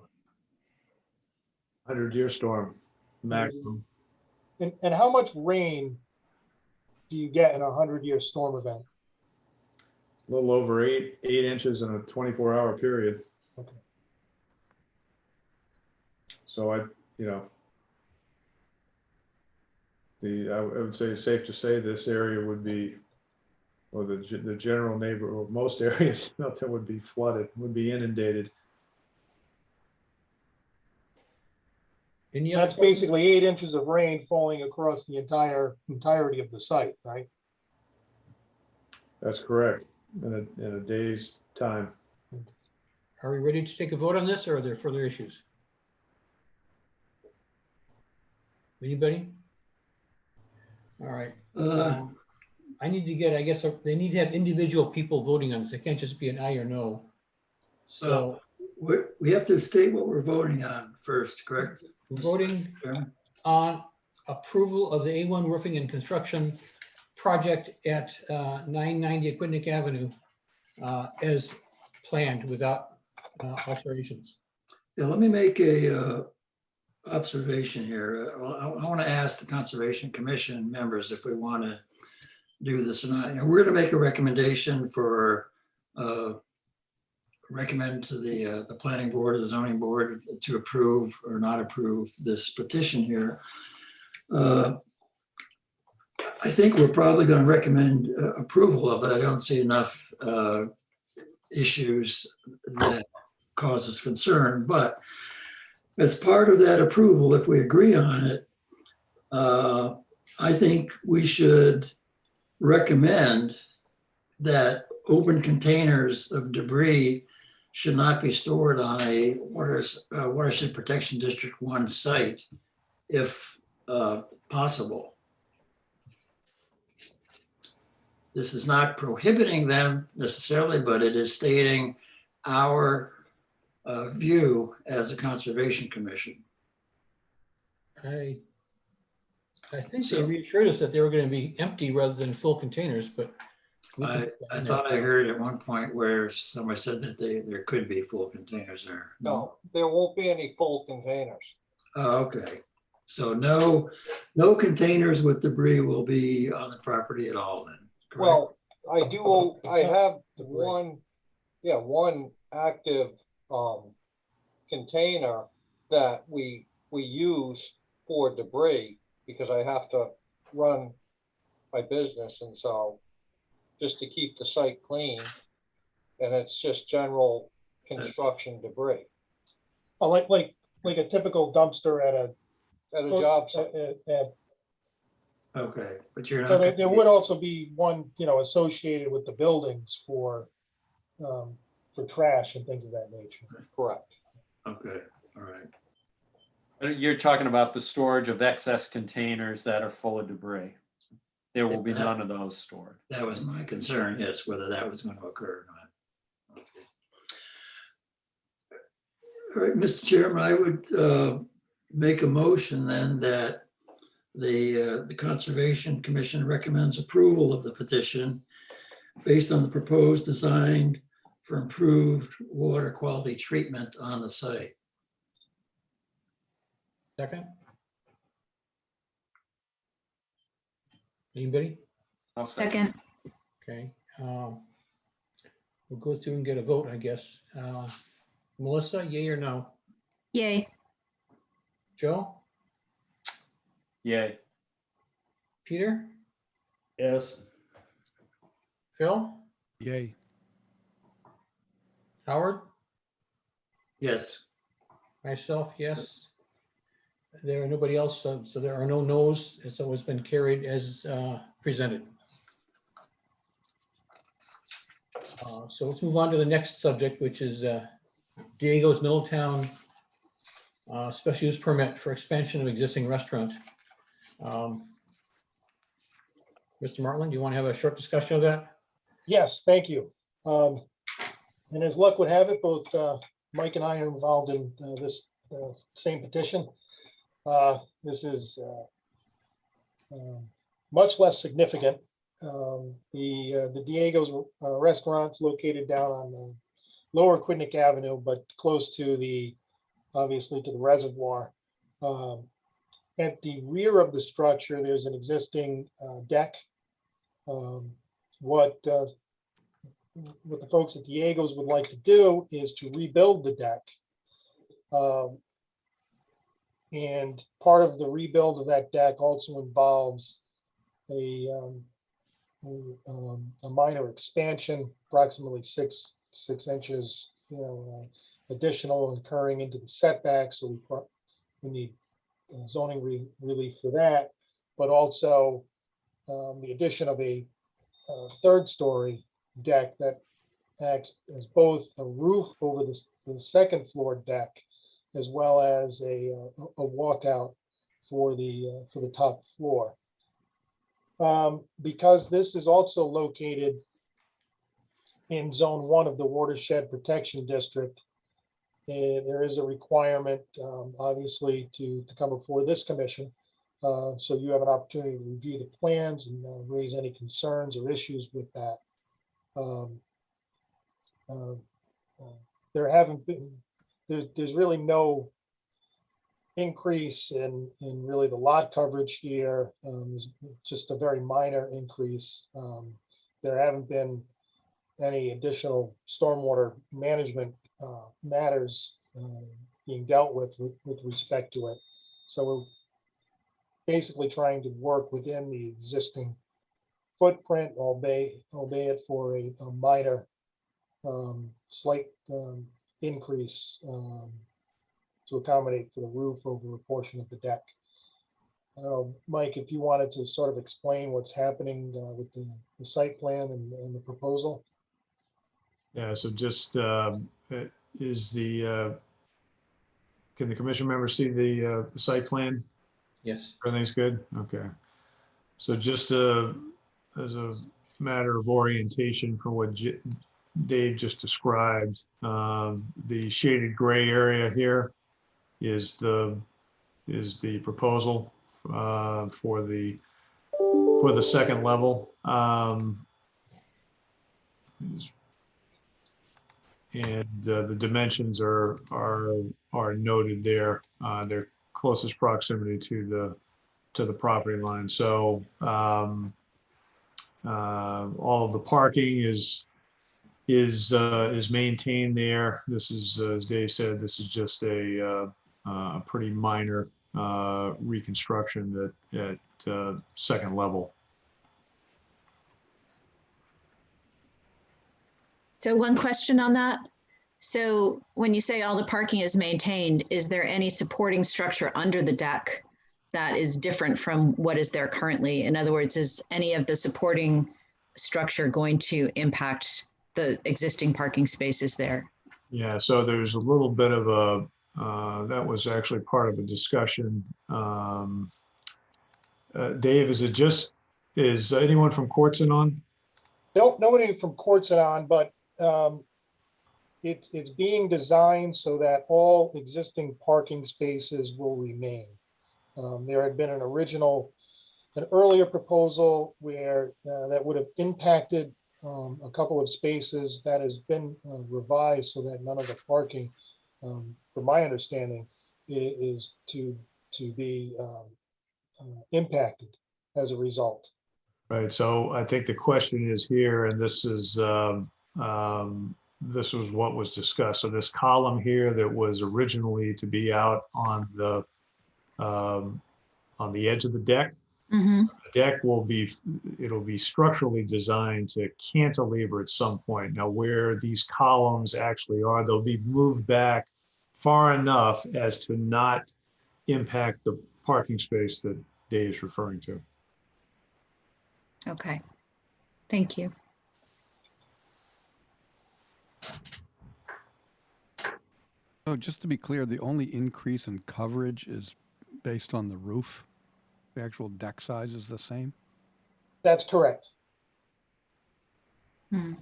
100-year storm maximum. And how much rain do you get in a 100-year storm event? A little over 8 inches in a 24-hour period. Okay. So I would say it's safe to say this area would be, or the general neighborhood, most areas that would be flooded, would be inundated. Any other That's questions? basically 8 inches of rain falling across the entirety of the site, right? That's correct, in a day's time. Are we ready to take a vote on this, or are there further issues? Anybody? All right. I need to get, I guess, they need to have individual people voting on this. It can't just be an aye or no. So We have to state what we're voting on first, correct? we're voting Chairman? on approval of the A1 roofing and construction project at 990 Aquidneck Avenue as planned without alterations. Yeah, let me make a observation here. I want to ask the Conservation Commission members if we want to do this or not. You know, we're going to make a recommendation for recommend to the planning board or the zoning board to approve or not approve this petition here. I think we're probably going to recommend approval of it. I don't see enough issues that cause us concern, but as part of that approval, if we agree on it, I think we should recommend that open containers of debris should not be stored on a watershed protection district 1 site if possible. This is not prohibiting them necessarily, but it is stating our view as a Conservation Commission. I think they reassured us that they were going to be empty rather than full containers, but I thought I heard at one point where somebody said that there could be full containers there. No, there won't be any full containers. Oh, okay. So no containers with debris will be on the property at all then, correct? Well, I have one active container that we use for debris because I have to run my business, and so just to keep the site clean, and it's just general construction debris Oh, like a typical dumpster at a job site. Okay, but you're So not. there would also be one, associated with the buildings for trash and things of that nature. Correct. Okay, all right. You're talking about the storage of excess containers that are full of debris. There will be none of those stored. That was my concern, yes, whether that was going to occur or not. Okay. All right, Mr. Chairman, I would make a motion then that the Conservation Commission recommends approval of the petition based on the proposed design for improved water quality treatment on the site. second. Anybody? I'll Second, Okay. We'll go through and get a vote, I guess. Melissa, yay or no? yay. Joe? Yay. Peter? Yes. Phil? Yay. Howard? Yes. Myself, yes. There are nobody else, so there are no no's. It's always been carried as presented. So let's move on to the next subject, which is Diego's Middletown special use permit for expansion of existing restaurant. Mr. Martland, do you want to have a short discussion of that? Yes, thank you. And as luck would have it, both Mike and I are involved in this same petition. This is much less significant. The Diego's restaurant's located down on the Lower Aquidneck Avenue, but close to obviously to the reservoir. At the rear of the structure, there's an existing deck. What the folks at Diego's would like to do is to rebuild the deck. And part of the rebuild of that deck also involves a minor expansion, approximately six inches, additional occurring into the setback. So we need zoning relief for that, but also the addition of a third story deck that acts as both a roof over the second floor deck, as well as a walkout for the top floor. Because this is also located in Zone 1 of the Watershed Protection District, there is a requirement, obviously, to come before this commission. So you have an opportunity to review the plans and raise any concerns or issues with that. There haven't been, there's really no increase in really the lot coverage here. It's just a very minor increase. There haven't been any additional stormwater management matters being dealt with respect to it. So we're basically trying to work within the existing footprint, albeit for a minor slight increase to accommodate for the roof over a portion of the deck. I don't know, Mike, if you wanted to sort of explain what's happening with the site plan and the proposal. Yeah, so just is the, can the commission members see the site plan? Yes. Everything's good? Okay. So just as a matter of orientation for what Dave just described, the shaded gray area here is the proposal for the second level. And the dimensions are noted there. Their closest proximity to the property line. So all of the parking is maintained there. This is, as Dave said, this is just a pretty minor reconstruction at second level. So one question on that. So when you say all the parking is maintained, is there any supporting structure under the deck that is different from what is there currently? In other words, is any of the supporting structure going to impact the existing parking spaces there? Yeah, so there's a little bit of a, that was actually part of a discussion. Dave, is anyone from Courtson on? Nobody from Courtson on, but it's being designed so that all existing parking spaces will remain. There had been an earlier proposal where that would have impacted a couple of spaces. That has been revised so that none of the parking, from my understanding, is to be impacted as a result. Right, so I think the question is here, and this is this was what was discussed. So this column here that was originally to be out on the edge of the deck. Mm-hmm. The deck it'll be structurally designed to cantilever at some point. Now where these columns actually are, they'll be moved back far enough as to not impact the parking space that Dave's referring to. Okay, thank you. Oh, just to be clear, the only increase in coverage is based on the roof? The actual deck size is the same? That's correct. Hmm.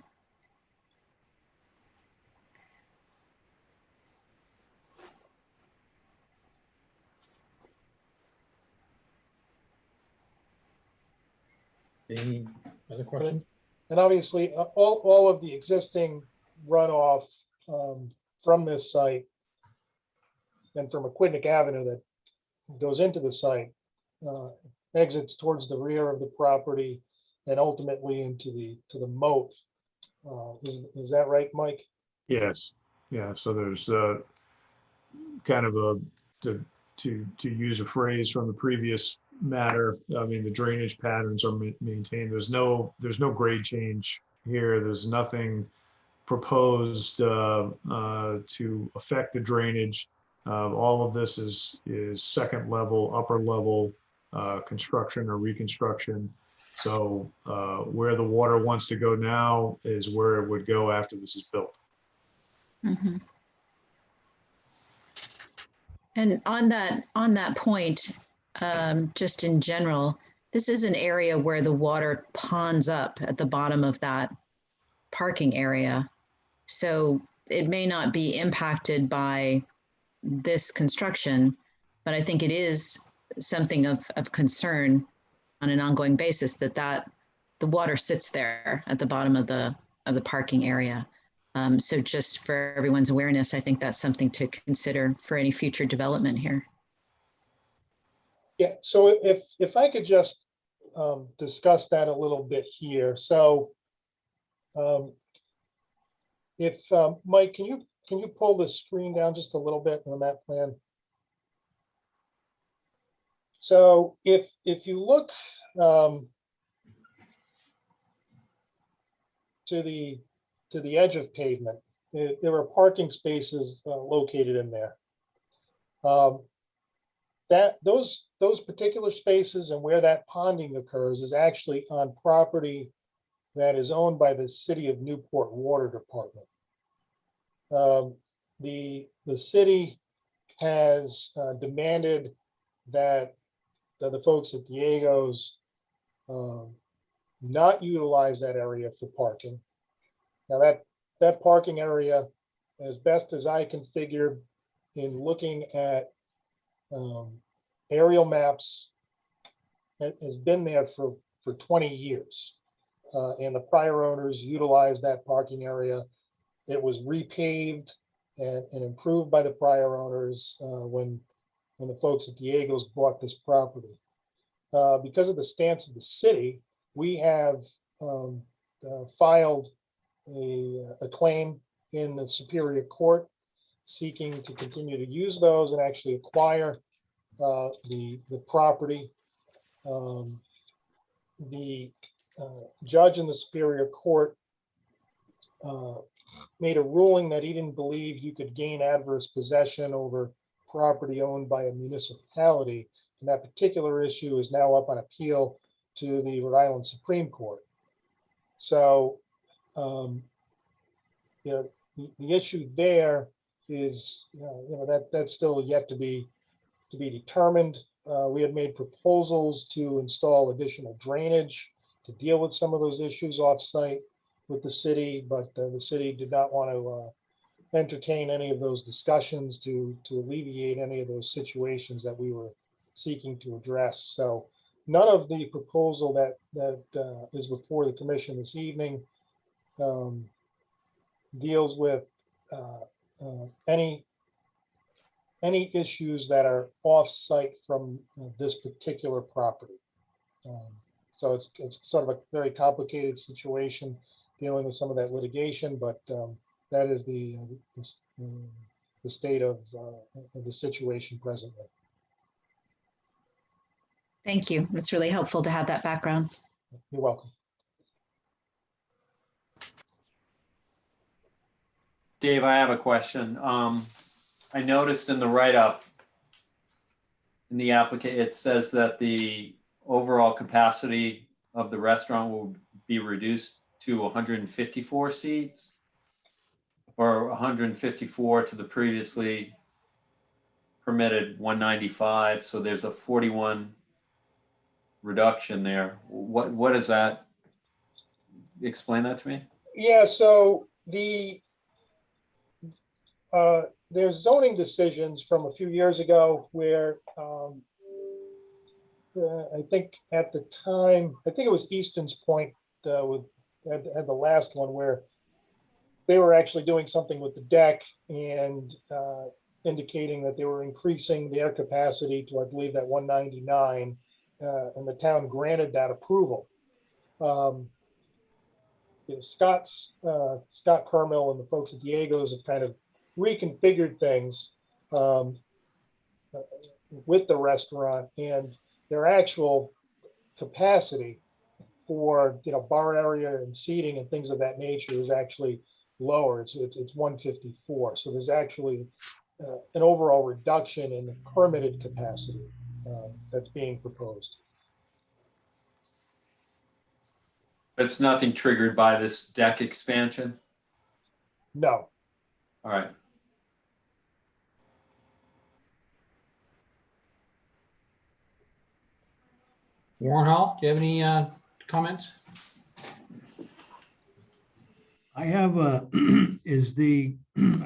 Any other questions? And obviously, all of the existing runoff from this site and from Aquidneck Avenue that goes into the site exits towards the rear of the property and ultimately into the moat. Is that right, Mike? Yes, yeah, so there's kind of a, to use a phrase from the previous matter, I mean, the drainage patterns are maintained. There's no grade change here. There's nothing proposed to affect the drainage. All of this is second level, upper level construction or reconstruction. So where the water wants to go now is where it would go after this is built. Mhm. And on that point, just in general, this is an area where the water ponds up at the bottom of that parking area. So it may not be impacted by this construction, but I think it is something of concern on an ongoing basis that the water sits there at the bottom of the parking area. So just for everyone's awareness, I think that's something to consider for any future development here. Yeah, so if I could just discuss that a little bit here. So if Mike, can you pull the screen down just a little bit on that plan? So if you look to the edge of pavement, there are parking spaces located in there. Those particular spaces and where that ponding occurs is actually on property that is owned by the City of Newport Water Department. The city has demanded that the folks at Diego's not utilize that area for parking. Now that parking area, as best as I can figure in looking at aerial maps, has been there for 20 years. And the prior owners utilized that parking area. It was repaved and improved by the prior owners when the folks at Diego's bought this property. Because of the stance of the city, we have filed a claim in the Superior Court seeking to continue to use those and actually acquire the property. The judge in the Superior Court made a ruling that he didn't believe you could gain adverse possession over property owned by a municipality. And that particular issue is now up on appeal to the Rhode Island Supreme Court. So, the issue there is, that's still yet to be determined. We had made proposals to install additional drainage to deal with some of those issues off-site with the city, but the city did not want to entertain any of those discussions to alleviate any of those situations that we were seeking to address. So none of the proposal that is before the commission this evening deals with any issues that are off-site from this particular property. So it's sort of a very complicated situation dealing with some of that litigation, but that is the state of the situation presently. Thank you. It's really helpful to have that background. You're welcome. Dave, I have a question. I noticed in the write-up in the applicant, it says that the overall capacity of the restaurant will be reduced to 154 seats or 154 to the previously permitted 195. So there's a 41 reduction there. What is that? Explain that to me. Yeah, so there's zoning decisions from a few years ago where I think at the time, I think it was Easton's Point had the last one where they were actually doing something with the deck and indicating that they were increasing their capacity to, I believe, that 199, and the town granted that approval. Scott Kermel and the folks at Diego's have kind of reconfigured things with the restaurant, and their actual capacity for bar area and seating and things of that nature is actually lower. It's 154. So there's actually an overall reduction in the permitted capacity that's being proposed. It's nothing triggered by this deck expansion? No. All right. Warren Hall, do you have any comments? I have I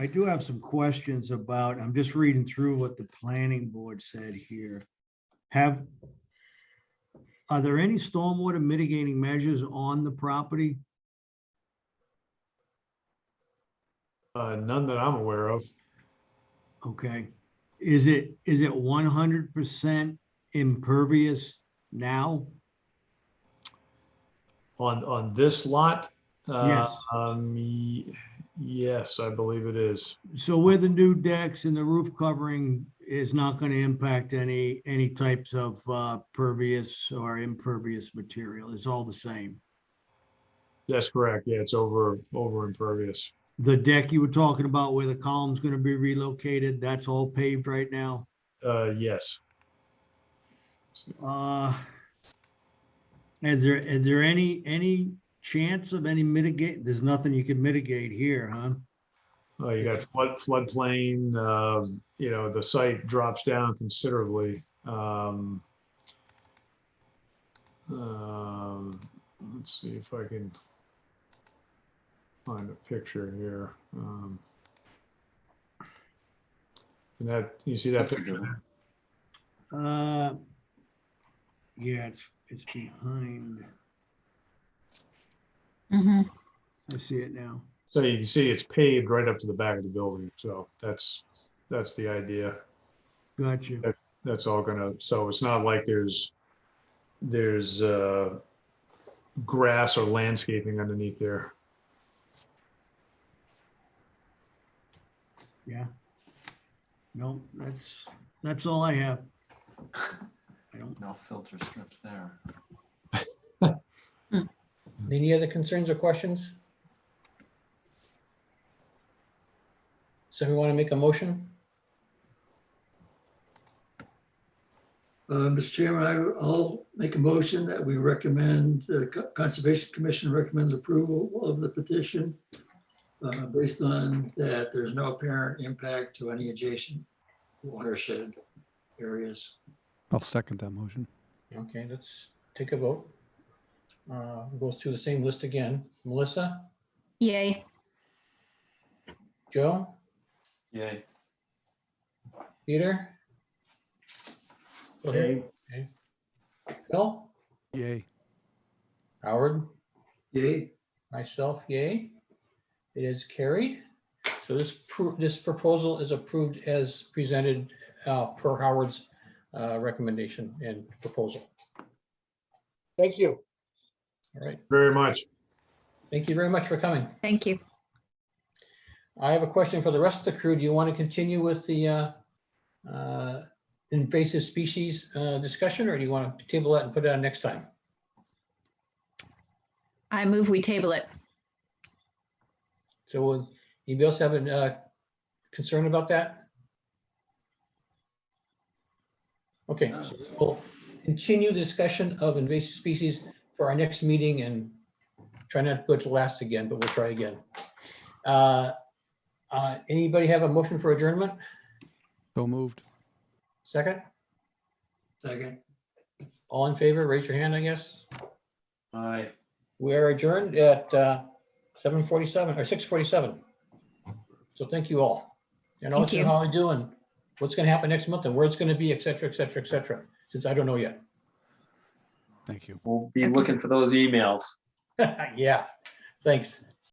do have some questions about, I'm just reading through what the planning board said here. Are there any stormwater mitigating measures on the property? None that I'm aware of. Okay. Is it 100% impervious now? On this lot? Yes. Yes, I believe it is. So where the new decks and the roof covering is not going to impact any types of pervious or impervious material. It's all the same. That's correct. Yeah, it's over impervious. The deck you were talking about where the column's going to be relocated, that's all paved right now? Yes. Is there any chance of any mitigate? There's nothing you can mitigate here, huh? You got floodplain, the site drops down considerably. Let's see if I can find a picture here. And that, you see that That's a picture good there? Yeah, it's behind. Mhm. I see it now. So you can see it's paved right up to the back of the building. So that's the idea. Gotcha. That's all gonna, so it's not like there's grass or landscaping underneath there. Yeah. No, that's all I have. I don't. No filter strips there. Any other concerns or questions? Somebody want to make a motion? Mr. Chairman, I'll make a motion that we recommend, Conservation Commission recommends approval of the petition based on that there's no apparent impact to any adjacent watershed areas. I'll second that motion. Okay, let's take a vote. Go through the same list again. Melissa, Yay. Joe, Yay. Peter? Go ahead. Okay. Phil, Yay. Howard, Yay. myself, yay. It is carried. So this proposal is approved as presented per Howard's recommendation and proposal. Thank you. All right. Very much. Thank you very much for coming. Thank you. I have a question for the rest of the crew. Do you want to continue with the invasive species discussion, or do you want to table that and put it on next time? I move we table it. So will anybody else have a concern about that? Okay, so we'll continue the discussion of invasive species for our next meeting and try not to go to last again, but we'll try again. Anybody have a motion for adjournment? So moved. Second? Second. All in favor, raise your hand, I guess. Aye. We are adjourned at 7:47 or 6:47. So thank you all. And I'll let Thank you you. know how we're doing, what's going to happen next month and where it's going to be, et cetera, et cetera, et cetera, since I don't know yet. Thank you. We'll be Okay. looking for those emails. Yeah, thanks.